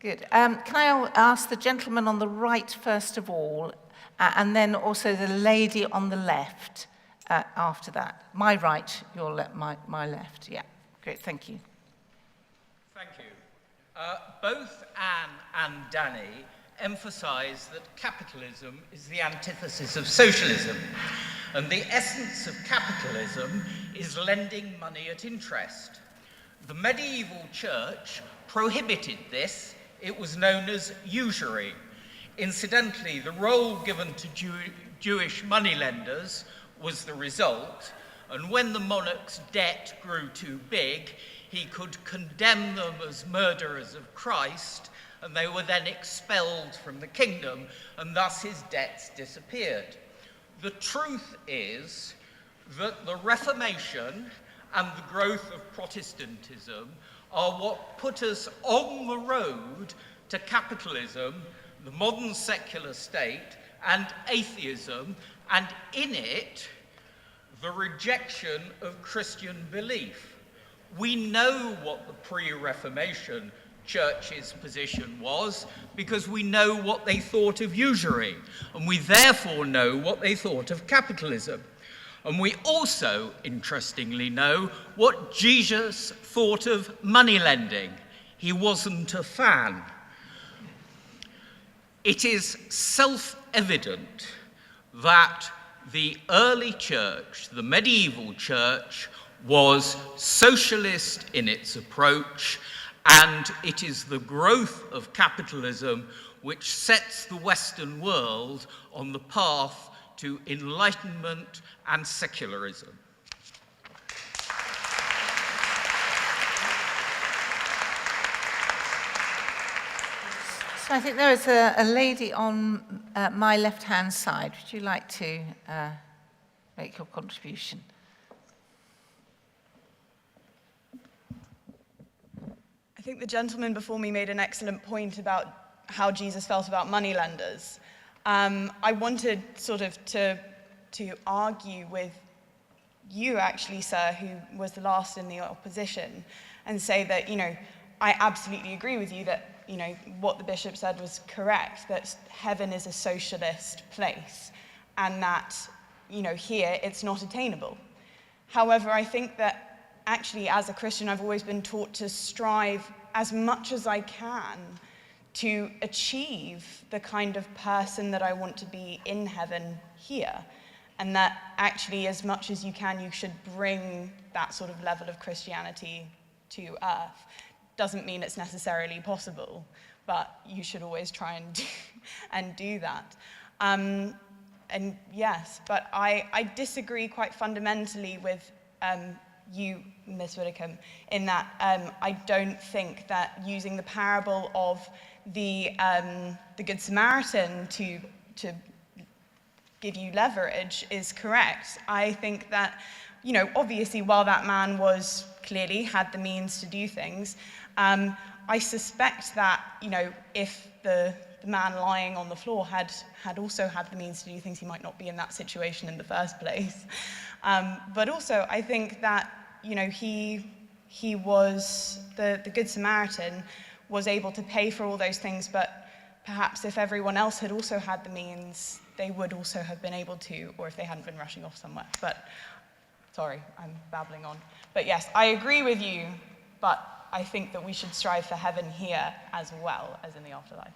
[SPEAKER 3] Good. Can I ask the gentleman on the right first of all, and then also the lady on the left after that? My right, your my left. Yeah, great, thank you.
[SPEAKER 7] Thank you.
[SPEAKER 8] Both Anne and Danny emphasize that capitalism is the antithesis of socialism, and the essence of capitalism is lending money at interest. The medieval church prohibited this. It was known as usury. Incidentally, the role given to Jewish moneylenders was the result, and when the monarch's debt grew too big, he could condemn them as murderers of Christ, and they were then expelled from the kingdom, and thus his debts disappeared. The truth is that the Reformation and the growth of Protestantism are what put us on the road to capitalism, the modern secular state, and atheism, and in it, the rejection of Christian belief. We know what the pre-Reformation church's position was because we know what they thought of usury, and we therefore know what they thought of capitalism. And we also, interestingly, know what Jesus thought of money lending. He wasn't a fan. It is self-evident that the early church, the medieval church, was socialist in its approach, and it is the growth of capitalism which sets the Western world on the path to enlightenment and secularism.
[SPEAKER 3] So I think there is a lady on my left-hand side. Would you like to make your contribution?
[SPEAKER 9] I think the gentleman before me made an excellent point about how Jesus felt about moneylenders. I wanted sort of to argue with you, actually, sir, who was the last in the opposition, and say that, I absolutely agree with you that, what the bishop said was correct, that heaven is a socialist place, and that, here it's not attainable. However, I think that actually, as a Christian, I've always been taught to strive as much as I can to achieve the kind of person that I want to be in heaven here. And that actually, as much as you can, you should bring that sort of level of Christianity to earth. Doesn't mean it's necessarily possible, but you should always try and do that. And yes, but I disagree quite fundamentally with you, Ms. Widdecombe, in that I don't think that using the parable of the Good Samaritan to give you leverage is correct. I think that, obviously, while that man clearly had the means to do things, I suspect that, if the man lying on the floor had also had the means to do things, he might not be in that situation in the first place. But also, I think that, he was, the Good Samaritan was able to pay for all those things, but perhaps if everyone else had also had the means, they would also have been able to, or if they hadn't been rushing off somewhere. But, sorry, I'm babbling on. But yes, I agree with you, but I think that we should strive for heaven here as well as in the afterlife.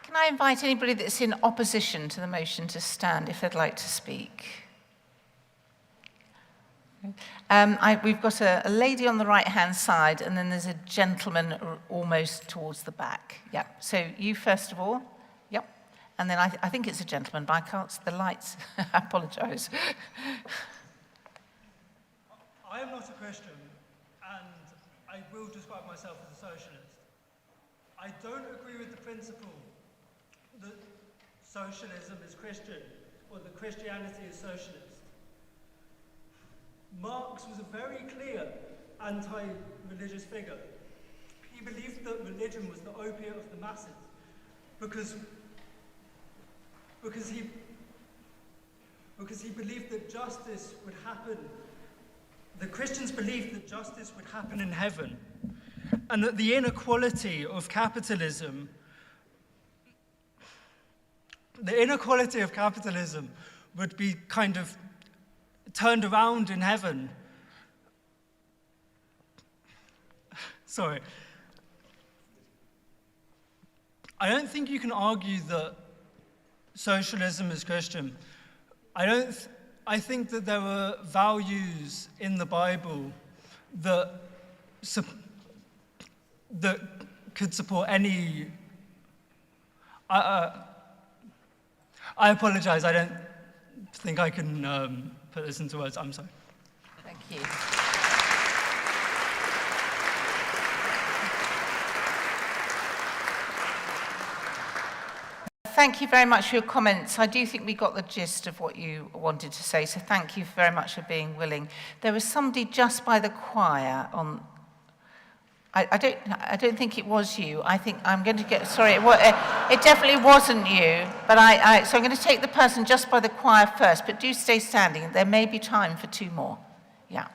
[SPEAKER 3] Can I invite anybody that's in opposition to the motion to stand if they'd like to speak? We've got a lady on the right-hand side, and then there's a gentleman almost towards the back. Yeah, so you first of all. Yep. And then I think it's a gentleman, but I can't see the lights. I apologise.
[SPEAKER 10] I am not a Christian, and I will describe myself as a socialist. I don't agree with the principle that socialism is Christian, or that Christianity is socialist. Marx was a very clear anti-religious figure. He believed that religion was the opiate of the masses because he believed that justice would happen. The Christians believed that justice would happen in heaven, and that the inequality of capitalism would be kind of turned around in heaven. Sorry. I don't think you can argue that socialism is Christian. I think that there are values in the Bible that could support any. I apologize. I don't think I can put this into words. I'm sorry.
[SPEAKER 3] Thank you. Thank you very much for your comments. I do think we got the gist of what you wanted to say, so thank you very much for being willing. There was somebody just by the choir on. I don't think it was you. I think I'm going to get. Sorry, it definitely wasn't you. But so I'm going to take the person just by the choir first. But do stay standing. There may be time for two more. Yeah.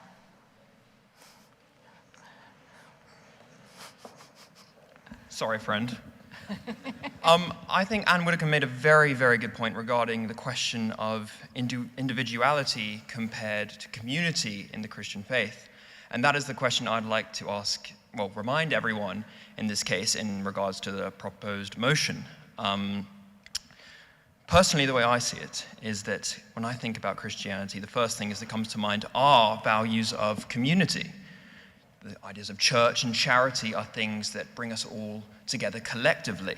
[SPEAKER 11] Sorry, friend. I think Anne Widdecombe made a very, very good point regarding the question of individuality compared to community in the Christian faith. And that is the question I'd like to ask, well, remind everyone in this case in regards to the proposed motion. Personally, the way I see it is that when I think about Christianity, the first thing that comes to mind are values of community. The ideas of church and charity are things that bring us all together collectively.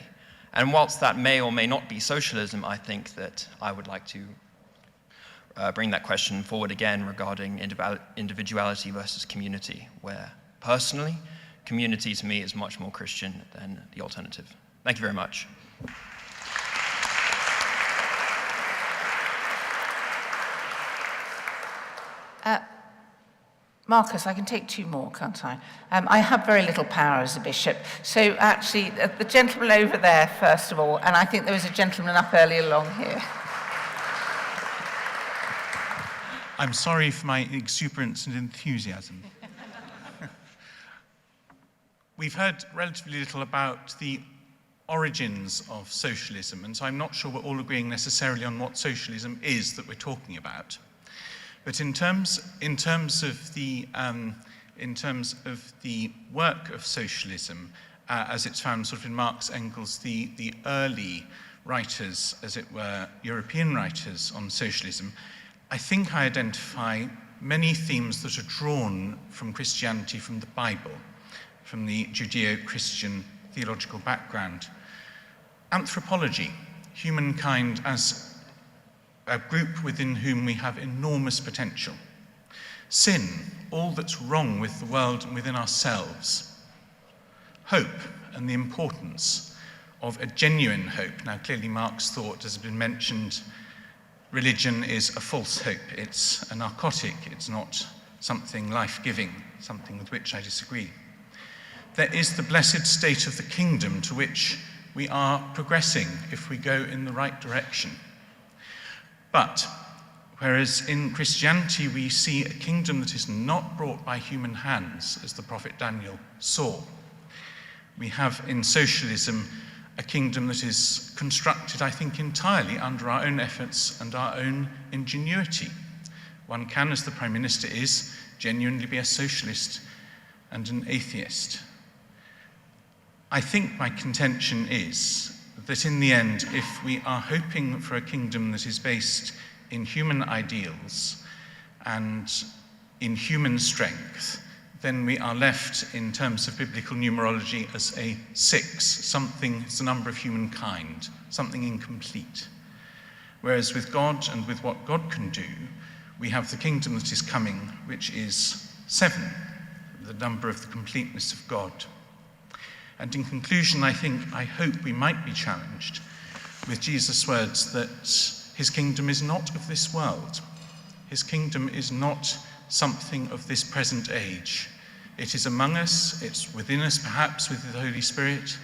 [SPEAKER 11] And whilst that may or may not be socialism, I think that I would like to bring that question forward again regarding individuality versus community, where personally, community to me is much more Christian than the alternative. Thank you very much.
[SPEAKER 3] Marcus, I can take two more, can't I? I have very little power as a bishop. So actually, the gentleman over there, first of all, and I think there was a gentleman up earlier along here.
[SPEAKER 12] I'm sorry for my exuberance and enthusiasm. We've heard relatively little about the origins of socialism, and so I'm not sure we're all agreeing necessarily on what socialism is that we're talking about. But in terms of the work of socialism, as it's found sort of in Marx, Engels, the early writers, as it were, European writers on socialism, I think I identify many themes that are drawn from Christianity, from the Bible, from the Judeo-Christian theological background. Anthropology, humankind as a group within whom we have enormous potential. Sin, all that's wrong with the world and within ourselves. Hope and the importance of a genuine hope. Now, clearly Marx thought, as has been mentioned, religion is a false hope. It's a narcotic. It's not something life-giving, something with which I disagree. There is the blessed state of the kingdom to which we are progressing if we go in the right direction. But, whereas in Christianity we see a kingdom that is not brought by human hands, as the prophet Daniel saw, we have in socialism a kingdom that is constructed, I think, entirely under our own efforts and our own ingenuity. One can, as the Prime Minister is, genuinely be a socialist and an atheist. I think my contention is that in the end, if we are hoping for a kingdom that is based in human ideals and in human strength, then we are left, in terms of biblical numerology, as a 6, something, it's the number of humankind, something incomplete. Whereas with God and with what God can do, we have the kingdom that is coming, which is 7, the number of the completeness of God. And in conclusion, I hope we might be challenged with Jesus' words that his kingdom is not of this world. His kingdom is not something of this present age. It is among us, it's within us perhaps with the Holy Spirit,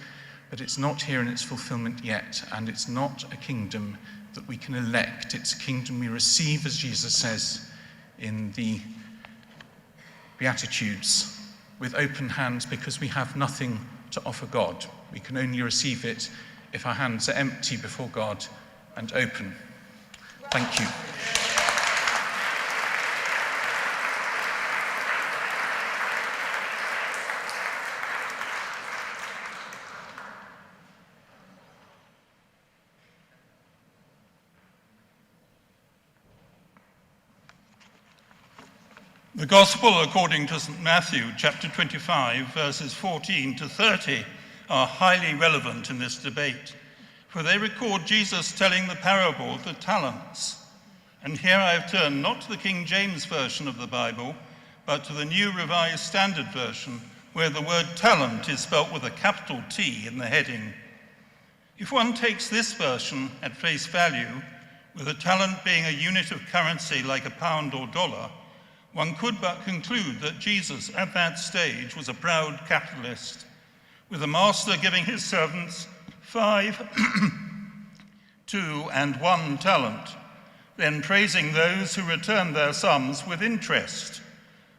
[SPEAKER 12] but it's not here in its fulfillment yet, and it's not a kingdom that we can elect. It's a kingdom we receive, as Jesus says in the Beatitudes, with open hands, because we have nothing to offer God. We can only receive it if our hands are empty before God and open. Thank you.
[SPEAKER 13] The Gospel according to St. Matthew, chapter 25, verses 14 to 30, are highly relevant in this debate, for they record Jesus telling the parable of the talents. And here I have turned not to the King James Version of the Bible, but to the New Revised Standard Version, where the word talent is spelt with a capital T in the heading. If one takes this version at face value, with a talent being a unit of currency like a pound or dollar, one could but conclude that Jesus at that stage was a proud capitalist, with a master giving his servants 5, 2, and 1 talent, then praising those who returned their sums with interest,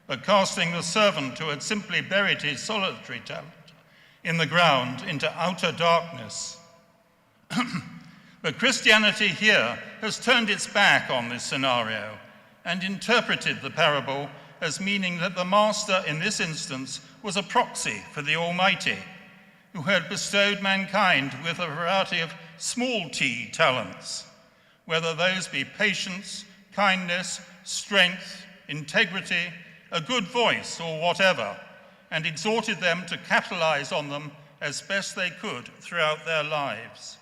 [SPEAKER 13] but casting the servant who had simply buried his solitary talent in the ground into outer darkness. But Christianity here has turned its back on this scenario and interpreted the parable as meaning that the master in this instance was a proxy for the Almighty, who had bestowed mankind with a variety of small t talents, whether those be patience, kindness, strength, integrity, a good voice, or whatever, and exhorted them to capitalize on them as best they could throughout their lives.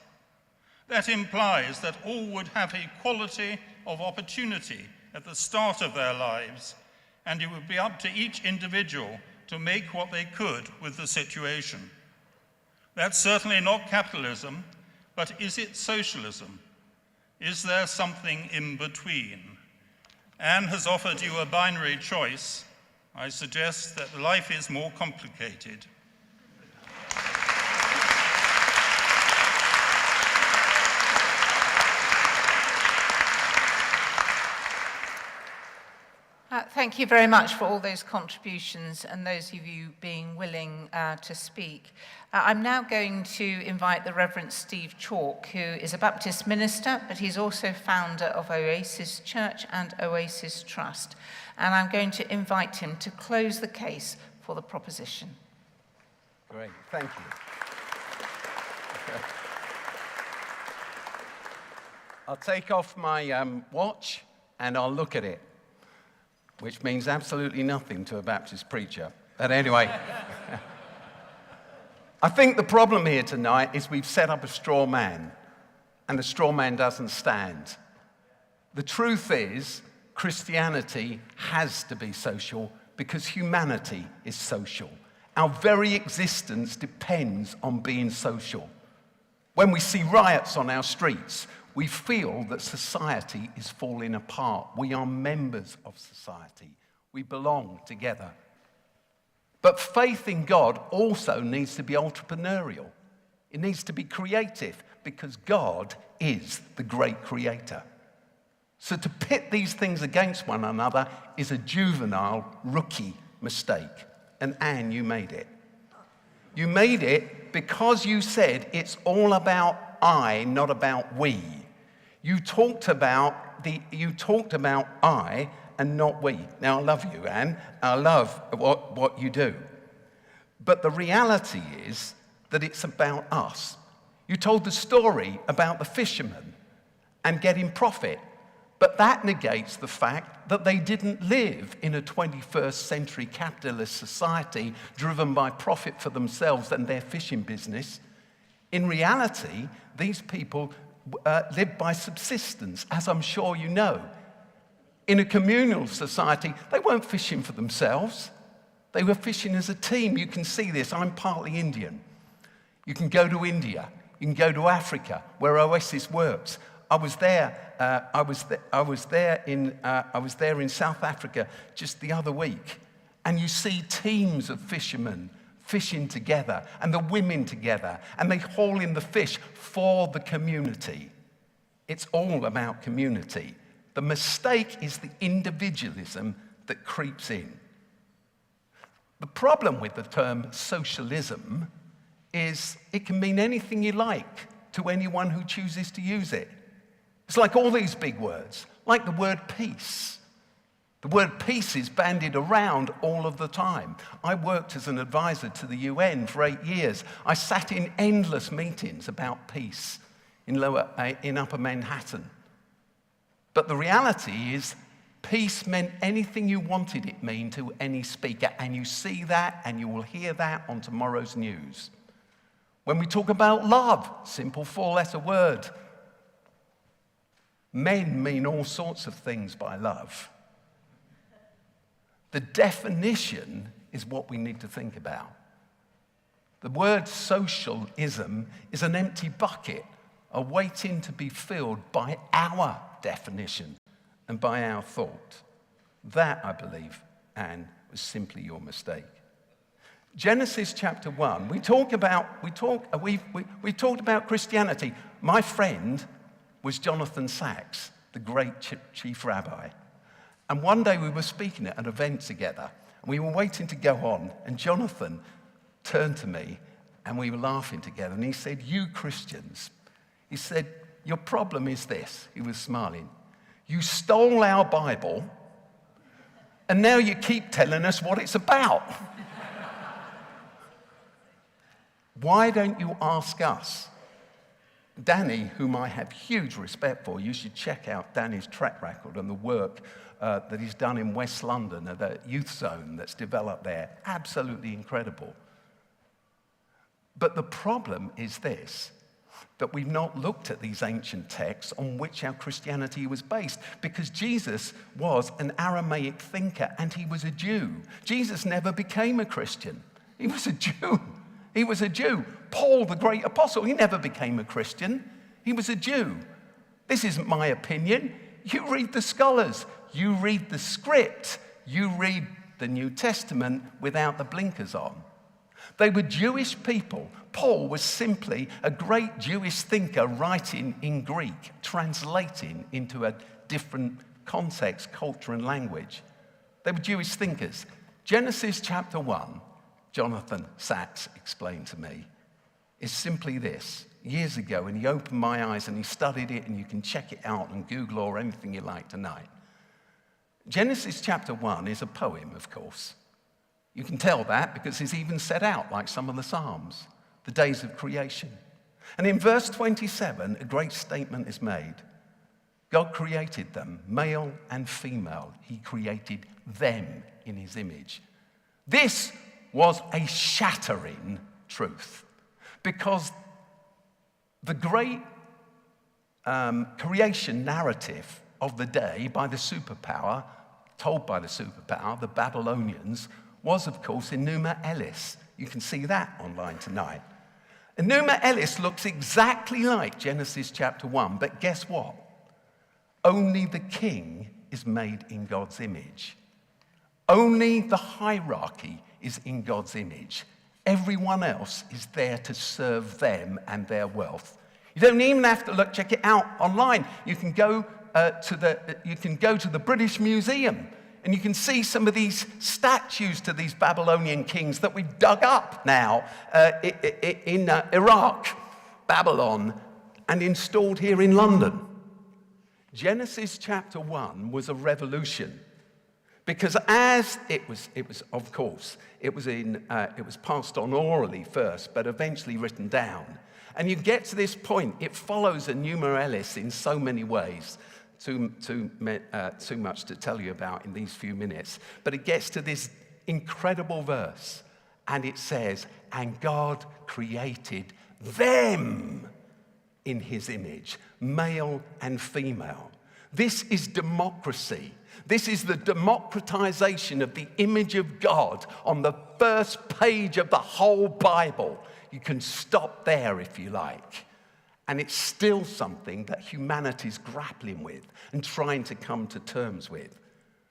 [SPEAKER 13] That implies that all would have equality of opportunity at the start of their lives, and it would be up to each individual to make what they could with the situation. That's certainly not capitalism, but is it socialism? Is there something in between? Anne has offered you a binary choice. I suggest that life is more complicated.
[SPEAKER 3] Thank you very much for all those contributions and those of you being willing to speak. I'm now going to invite the Reverend Steve Chalke, who is a Baptist minister, but he's also founder of Oasis Church and Oasis Trust. And I'm going to invite him to close the case for the proposition.
[SPEAKER 14] Great, thank you. I'll take off my watch and I'll look at it, which means absolutely nothing to a Baptist preacher. But anyway, I think the problem here tonight is we've set up a straw man, and the straw man doesn't stand. The truth is, Christianity has to be social because humanity is social. Our very existence depends on being social. When we see riots on our streets, we feel that society is falling apart. We are members of society. We belong together. But faith in God also needs to be entrepreneurial. It needs to be creative because God is the great creator. So to pit these things against one another is a juvenile, rookie mistake. And Anne, you made it. You made it because you said it's all about I, not about we. You talked about I and not we. Now, I love you, Anne. I love what you do. But the reality is that it's about us. You told the story about the fishermen and getting profit, but that negates the fact that they didn't live in a 21st century capitalist society driven by profit for themselves and their fishing business. In reality, these people lived by subsistence, as I'm sure you know. In a communal society, they weren't fishing for themselves. They were fishing as a team. You can see this. I'm partly Indian. You can go to India. You can go to Africa, where Oasis works. I was there in South Africa just the other week, and you see teams of fishermen fishing together, and the women together, and they haul in the fish for the community. It's all about community. The mistake is the individualism that creeps in. The problem with the term socialism is it can mean anything you like to anyone who chooses to use it. It's like all these big words, like the word peace. The word peace is bandied around all of the time. I worked as an advisor to the UN for 8 years. I sat in endless meetings about peace in Upper Manhattan. But the reality is Peace meant anything you wanted it mean to any speaker, and you see that and you will hear that on tomorrow's news. When we talk about love, simple four-letter word. Men mean all sorts of things by love. The definition is what we need to think about. The word socialism is an empty bucket, awaiting to be filled by our definition and by our thought. That, I believe, Anne, was simply your mistake. Genesis chapter 1, we talked about Christianity. My friend was Jonathan Sacks, the great chief rabbi. And one day we were speaking at an event together, and we were waiting to go on, and Jonathan turned to me, and we were laughing together, and he said, "You Christians," he said, "your problem is this," he was smiling, "you stole our Bible, and now you keep telling us what it's about. Why don't you ask us?" Danny, whom I have huge respect for, you should check out Danny's track record and the work that he's done in West London, at the youth zone that's developed there. Absolutely incredible. But the problem is this, that we've not looked at these ancient texts on which our Christianity was based, because Jesus was an Aramaic thinker and he was a Jew. Jesus never became a Christian. He was a Jew. He was a Jew. Paul, the great apostle, he never became a Christian. He was a Jew. This isn't my opinion. You read the scholars. You read the script. You read the New Testament without the blinkers on. They were Jewish people. Paul was simply a great Jewish thinker writing in Greek, translating into a different context, culture, and language. They were Jewish thinkers. Genesis chapter 1, Jonathan Sacks explained to me, is simply this. Years ago, and he opened my eyes and he studied it, and you can check it out on Google or anything you like tonight. Genesis chapter 1 is a poem, of course. You can tell that because it's even set out like some of the Psalms, the days of creation. And in verse 27, a great statement is made. God created them, male and female. He created them in his image. This was a shattering truth, because the great creation narrative of the day by the superpower, told by the superpower, the Babylonians, was, of course, Enuma Elish. You can see that online tonight. Enuma Elish looks exactly like Genesis chapter 1, but guess what? Only the king is made in God's image. Only the hierarchy is in God's image. Everyone else is there to serve them and their wealth. You don't even have to look, check it out online. You can go to the British Museum, and you can see some of these statues to these Babylonian kings that we've dug up now in Iraq, Babylon, and installed here in London. Genesis chapter 1 was a revolution, because as it was of course, it was passed on orally first, but eventually written down. And you get to this point, it follows Enuma Elish in so many ways. Too much to tell you about in these few minutes. But it gets to this incredible verse, and it says, "And God created them in his image, male and female." This is democracy. This is the democratization of the image of God on the first page of the whole Bible. You can stop there if you like. And it's still something that humanity's grappling with and trying to come to terms with.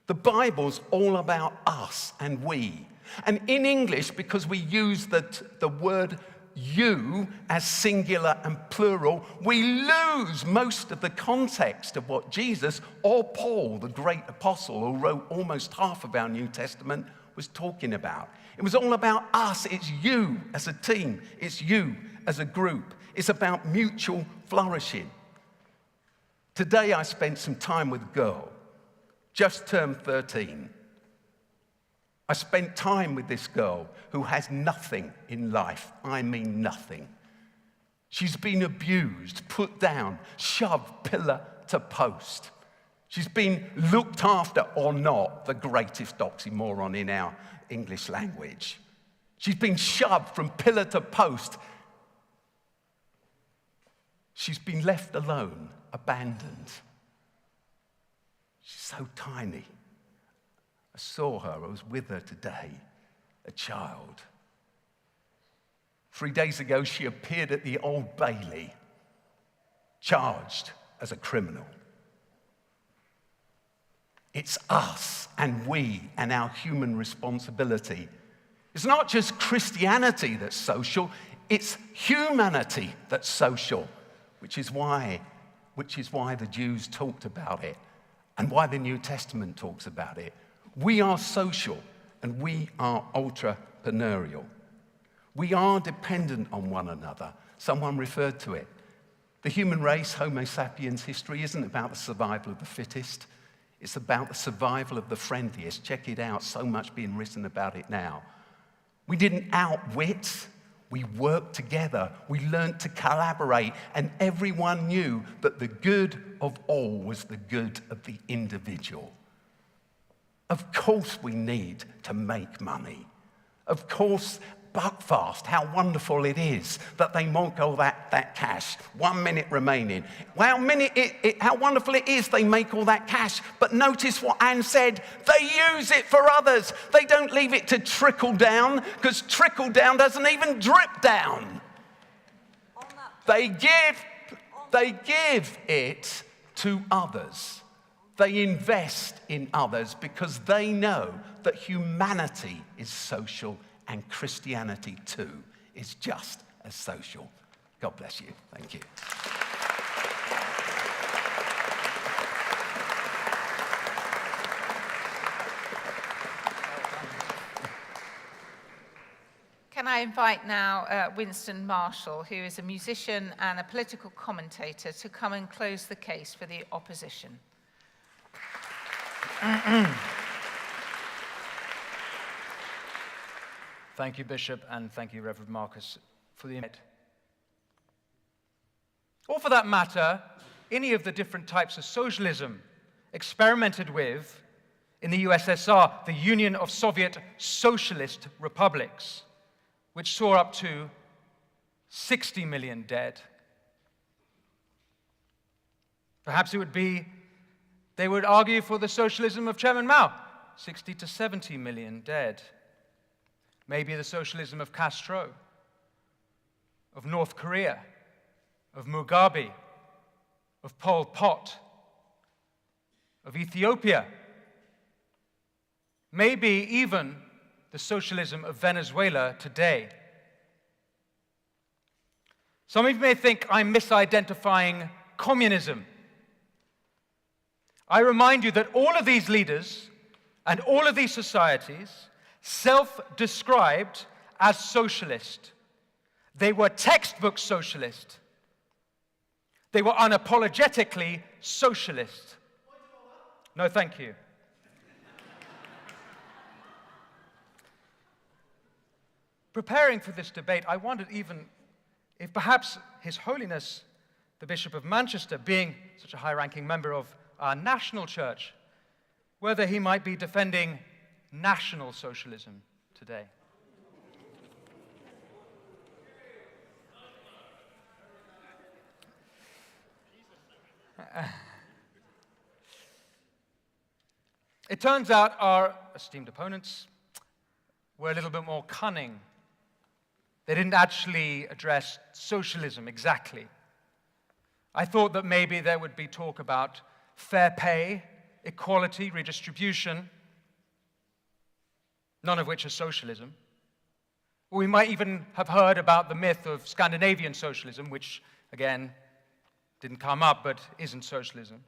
[SPEAKER 14] The Bible's all about us and we. And in English, because we use the word you as singular and plural, we lose most of the context of what Jesus or Paul, the great apostle who wrote almost half of our New Testament, was talking about. It was all about us. It's you as a team. It's you as a group. It's about mutual flourishing. Today I spent some time with a girl, just turned 13. I spent time with this girl who has nothing in life. I mean nothing. She's been abused, put down, shoved pillar to post. She's been looked after or not, the greatest oxymoron in our English language. She's been shoved from pillar to post. She's been left alone, abandoned. She's so tiny. I saw her, I was with her today, a child. 3 days ago, she appeared at the Old Bailey, charged as a criminal. It's us and we and our human responsibility. It's not just Christianity that's social, it's humanity that's social, which is why the Jews talked about it and why the New Testament talks about it. We are social and we are entrepreneurial. We are dependent on one another. Someone referred to it. The human race, Homo sapiens history, isn't about the survival of the fittest. It's about the survival of the friendliest. Check it out, so much being written about it now. We didn't outwit, we worked together. We learned to collaborate, and everyone knew that the good of all was the good of the individual. Of course we need to make money. Of course, Buckfast, how wonderful it is that they make all that cash. 1 minute remaining. How wonderful it is they make all that cash. But notice what Anne said. They use it for others. They don't leave it to trickle down, because trickle down doesn't even drip down. They give it to others. They invest in others because they know that humanity is social and Christianity too is just as social. God bless you. Thank you.
[SPEAKER 3] Can I invite now Winston Marshall, who is a musician and a political commentator, to come and close the case for the opposition.
[SPEAKER 7] Thank you, Bishop, and thank you, Reverend Marcus, for the invite. Or for that matter, any of the different types of socialism experimented with in the USSR, the Union of Soviet Socialist Republics, which saw up to 60 million dead. Perhaps it would be, they would argue for the socialism of Chairman Mao, 60 to 70 million dead. Maybe the socialism of Castro, of North Korea, of Mugabe, of Pol Pot, of Ethiopia. Maybe even the socialism of Venezuela today. Some of you may think I'm misidentifying communism. I remind you that all of these leaders and all of these societies self-described as socialist. They were textbook socialist. They were unapologetically socialist. No, thank you. Preparing for this debate, I wondered even if perhaps His Holiness, the Bishop of Manchester, being such a high-ranking member of our national church, whether he might be defending National Socialism today. It turns out our esteemed opponents were a little bit more cunning. They didn't actually address socialism exactly. I thought that maybe there would be talk about fair pay, equality, redistribution, none of which is socialism. Or we might even have heard about the myth of Scandinavian socialism, which, again, didn't come up, but isn't socialism.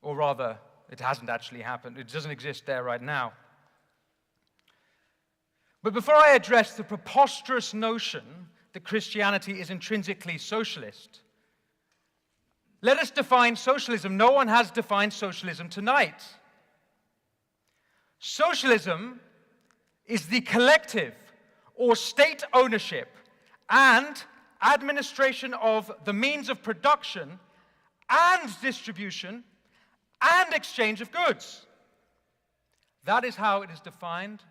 [SPEAKER 7] Or rather, it hasn't actually happened. It doesn't exist there right now. But before I address the preposterous notion that Christianity is intrinsically socialist, let us define socialism. No one has defined socialism tonight. Socialism is the collective or state ownership and administration of the means of production and distribution and exchange of goods. That is how it is defined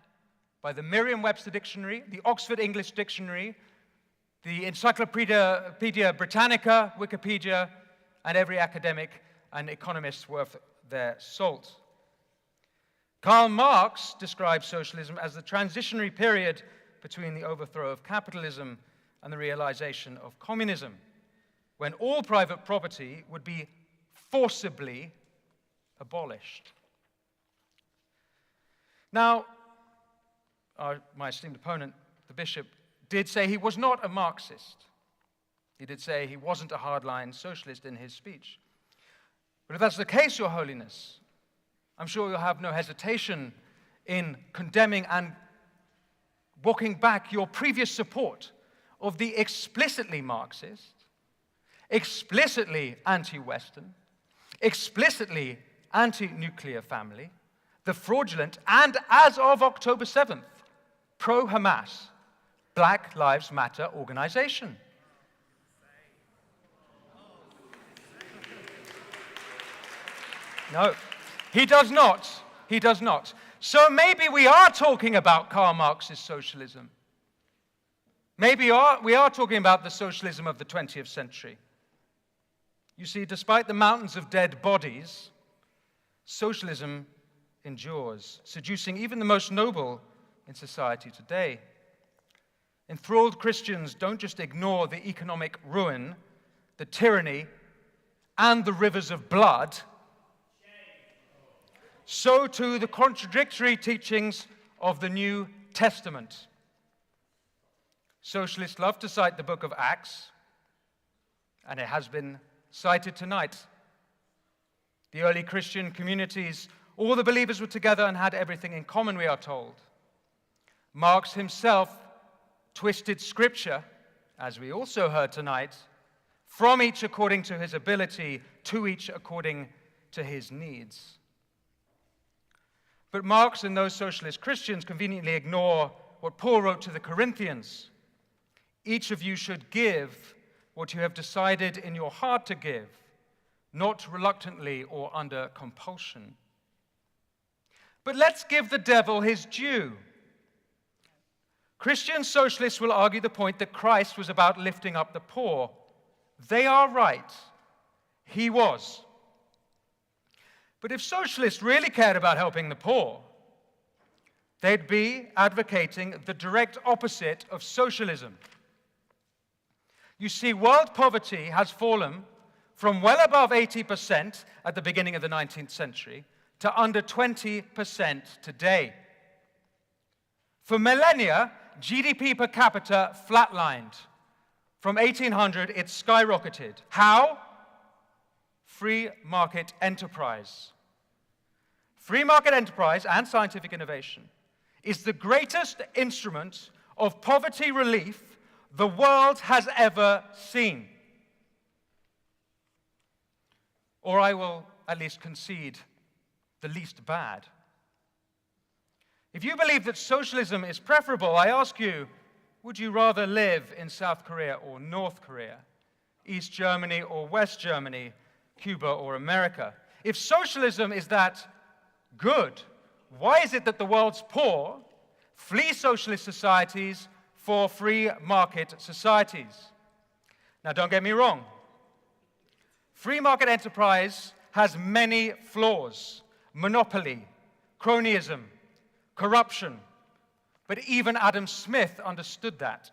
[SPEAKER 7] by the Merriam-Webster Dictionary, the Oxford English Dictionary, the Encyclopedia Britannica, Wikipedia, and every academic and economist worth their salt. Karl Marx describes socialism as the transitionary period between the overthrow of capitalism and the realization of communism, when all private property would be forcibly abolished. Now, my esteemed opponent, the bishop, did say he was not a Marxist. He did say he wasn't a hardline socialist in his speech. But if that's the case, Your Holiness, I'm sure you'll have no hesitation in condemning and walking back your previous support of the explicitly Marxist, explicitly anti-Western, explicitly anti-nuclear family, the fraudulent, and as of October 7th, pro-Hamas, Black Lives Matter organization. No, he does not. He does not. So maybe we are talking about Karl Marx's socialism. Maybe we are talking about the socialism of the 20th century. You see, despite the mountains of dead bodies, socialism endures, seducing even the most noble in society today. Enthralled Christians don't just ignore the economic ruin, the tyranny, and the rivers of blood. So too the contradictory teachings of the New Testament. Socialists love to cite the book of Acts, and it has been cited tonight. The early Christian communities, all the believers were together and had everything in common, we are told. Marx himself twisted scripture, as we also heard tonight, from each according to his ability, to each according to his needs. But Marx and those socialist Christians conveniently ignore what Paul wrote to the Corinthians. Each of you should give what you have decided in your heart to give, not reluctantly or under compulsion. But let's give the devil his due. Christian socialists will argue the point that Christ was about lifting up the poor. They are right. He was. But if socialists really cared about helping the poor, they'd be advocating the direct opposite of socialism. You see, world poverty has fallen from well above 80% at the beginning of the 19th century to under 20% today. For millennia, GDP per capita flatlined. From 1800, it skyrocketed. How? Free market enterprise. Free market enterprise and scientific innovation is the greatest instrument of poverty relief the world has ever seen. Or I will at least concede the least bad. If you believe that socialism is preferable, I ask you, would you rather live in South Korea or North Korea, East Germany or West Germany, Cuba or America? If socialism is that good, why is it that the world's poor flee socialist societies for free market societies? Now, don't get me wrong. Free market enterprise has many flaws: monopoly, cronyism, corruption. But even Adam Smith understood that.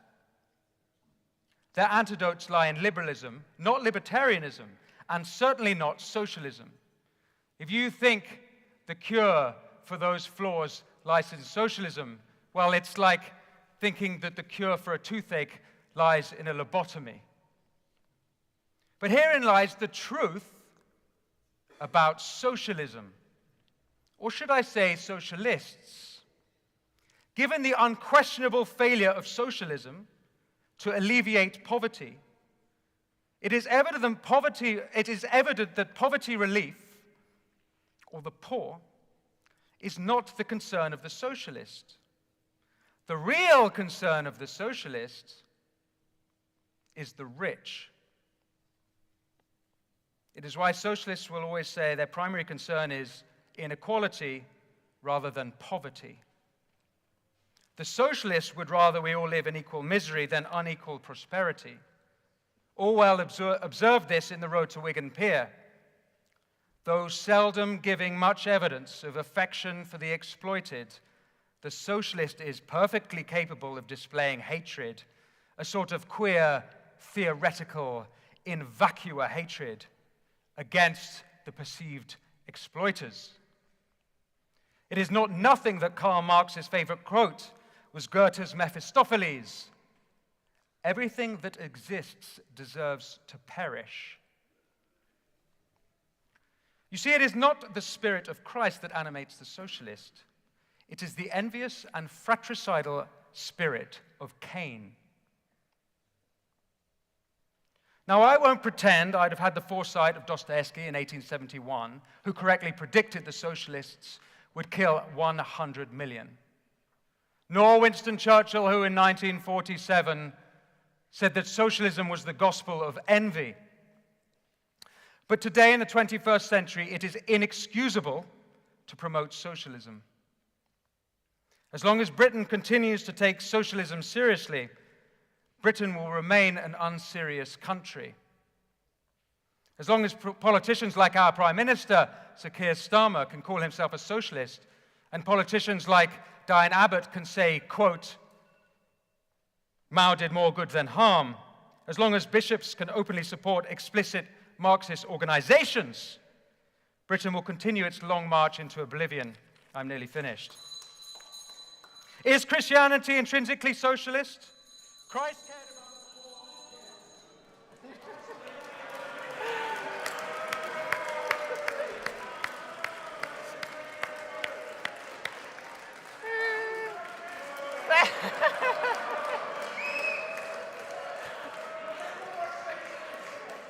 [SPEAKER 7] Their antidotes lie in liberalism, not libertarianism, and certainly not socialism. If you think the cure for those flaws lies in socialism, well, it's like thinking that the cure for a toothache lies in a lobotomy. But herein lies the truth about socialism, or should I say socialists. Given the unquestionable failure of socialism to alleviate poverty, it is evident that poverty relief, or the poor, is not the concern of the socialist. The real concern of the socialist is the rich. It is why socialists will always say their primary concern is inequality rather than poverty. The socialists would rather we all live in equal misery than unequal prosperity. Orwell observed this in The Road to Wigan Pier. Though seldom giving much evidence of affection for the exploited, the socialist is perfectly capable of displaying hatred, a sort of queer, theoretical, in vacua hatred against the perceived exploiters. It is not nothing that Karl Marx's favorite quote was Goethe's Mephistopheles. Everything that exists deserves to perish. You see, it is not the spirit of Christ that animates the socialist. It is the envious and fratricidal spirit of Cain. Now, I won't pretend I'd have had the foresight of Dostoevsky in 1871, who correctly predicted the socialists would kill 100 million. Nor Winston Churchill, who in 1947 said that socialism was the gospel of envy. But today, in the 21st century, it is inexcusable to promote socialism. As long as Britain continues to take socialism seriously, Britain will remain an unserious country. As long as politicians like our Prime Minister, Sir Keir Starmer, can call himself a socialist, and politicians like Diane Abbott can say, quote, Mao did more good than harm, as long as bishops can openly support explicit Marxist organizations, Britain will continue its long march into oblivion. I'm nearly finished. Is Christianity intrinsically socialist? Christ cared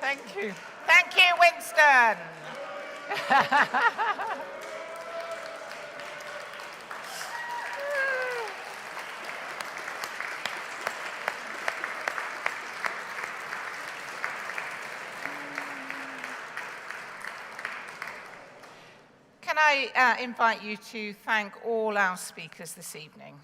[SPEAKER 3] Thank you. Thank you, Winston. Can I invite you to thank all our speakers this evening?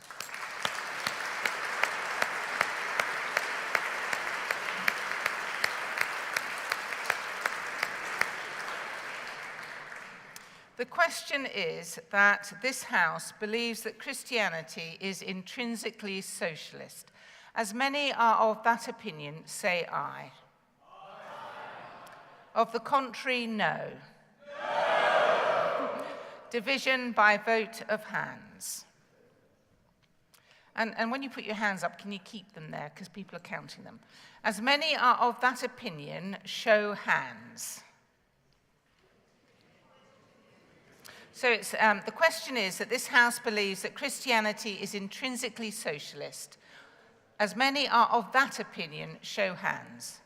[SPEAKER 3] The question is that this House believes that Christianity is intrinsically socialist. As many are of that opinion, say aye. Aye. Of the contrary, no. No. Division by vote of hands. And when you put your hands up, can you keep them there? Because people are counting them. As many are of that opinion, show hands. So the question is that this House believes that Christianity is intrinsically socialist. As many are of that opinion, show hands.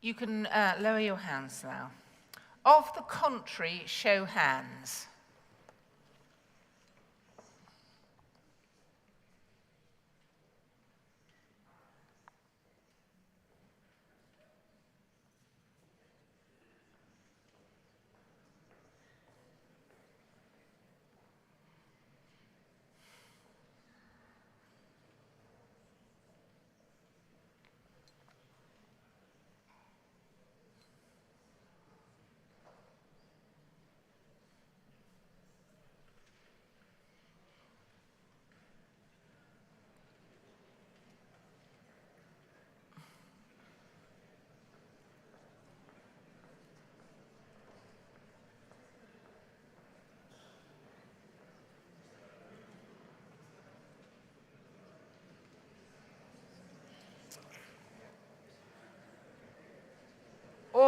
[SPEAKER 3] You can lower your hands now. Of the contrary, show hands.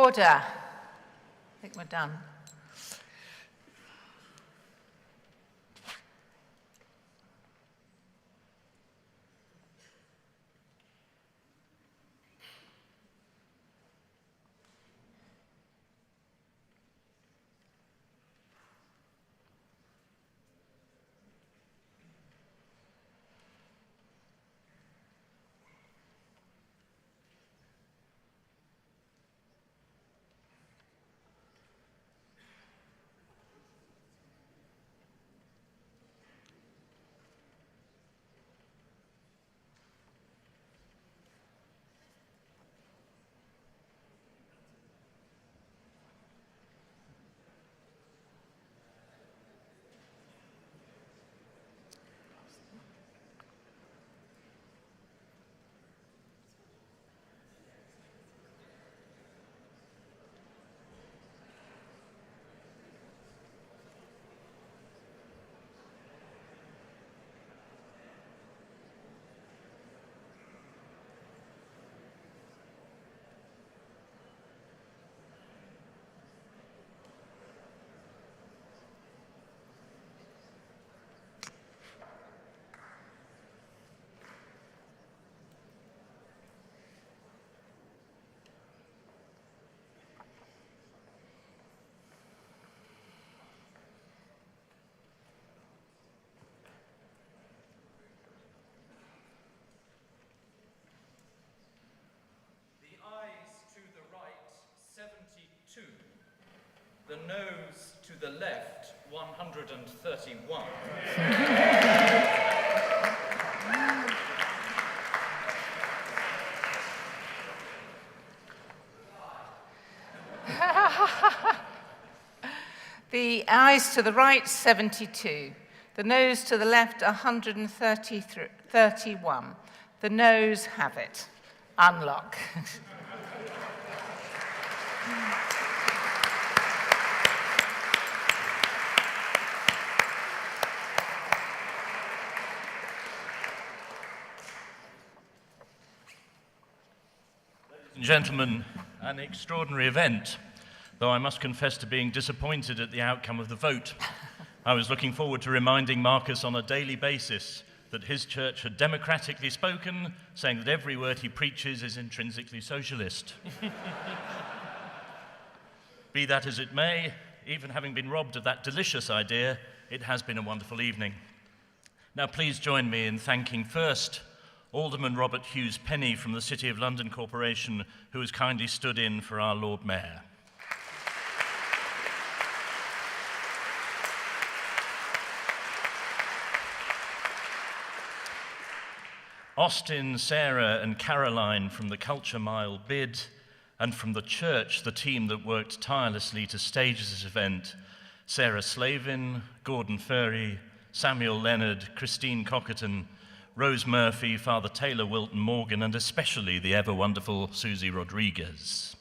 [SPEAKER 3] Order. I think we're done.
[SPEAKER 15] The nose to the left, 131.
[SPEAKER 3] The eyes to the right, 72. The nose to the left, 131. The nose have it. Unlock.
[SPEAKER 16] Gentlemen, an extraordinary event, though I must confess to being disappointed at the outcome of the vote. I was looking forward to reminding Marcus on a daily basis that his church had democratically spoken, saying that every word he preaches is intrinsically socialist. Be that as it may, even having been robbed of that delicious idea, it has been a wonderful evening. Now please join me in thanking first Alderman Robert Hughes Penny from the City of London Corporation, who has kindly stood in for our Lord Mayor. Austin, Sarah and Caroline from the Culture Mile bid, and from the church, the team that worked tirelessly to stage this event, Sarah Slavin, Gordon Furry, Samuel Leonard, Christine Cockerton, Rose Murphy, Father Taylor Wilton Morgan, and especially the ever-wonderful Susie Rodriguez.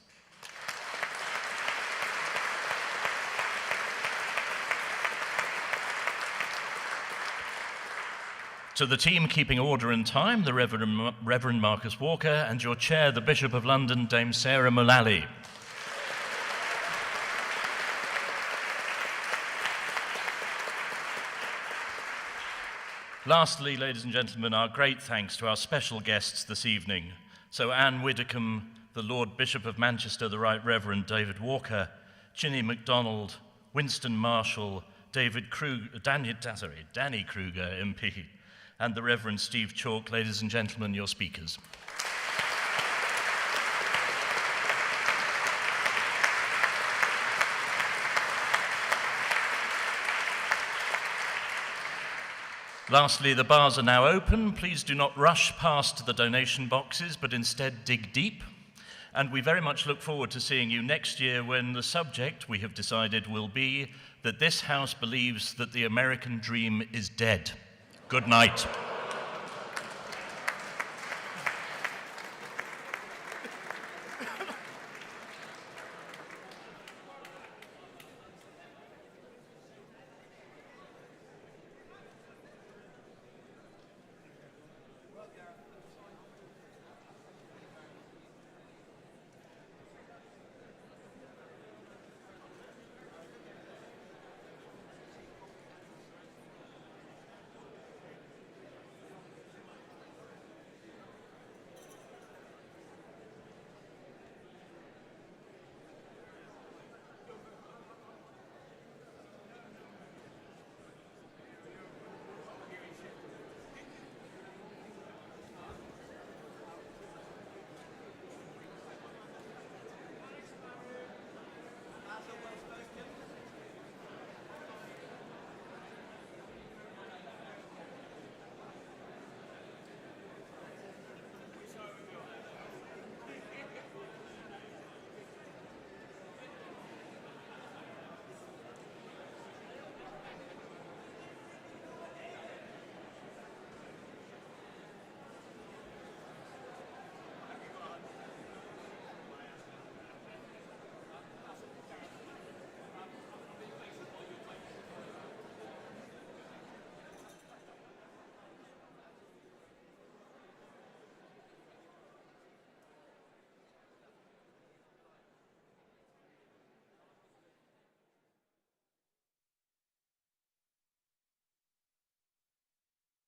[SPEAKER 16] To the team keeping order and time, the Reverend Marcus Walker, and your chair, the Bishop of London, Dame Sarah Mullally. Lastly, ladies and gentlemen, our great thanks to our special guests this evening. So Anne Widdecombe, the Lord Bishop of Manchester, the Right Reverend David Walker, Chine McDonald, Winston Marshall, Danny Kruger, MP, and the Reverend Steve Chalke. Ladies and gentlemen, your speakers. Lastly, the bars are now open. Please do not rush past the donation boxes, but instead dig deep. And we very much look forward to seeing you next year when the subject, we have decided, will be that this House believes that the American dream is dead. Good night.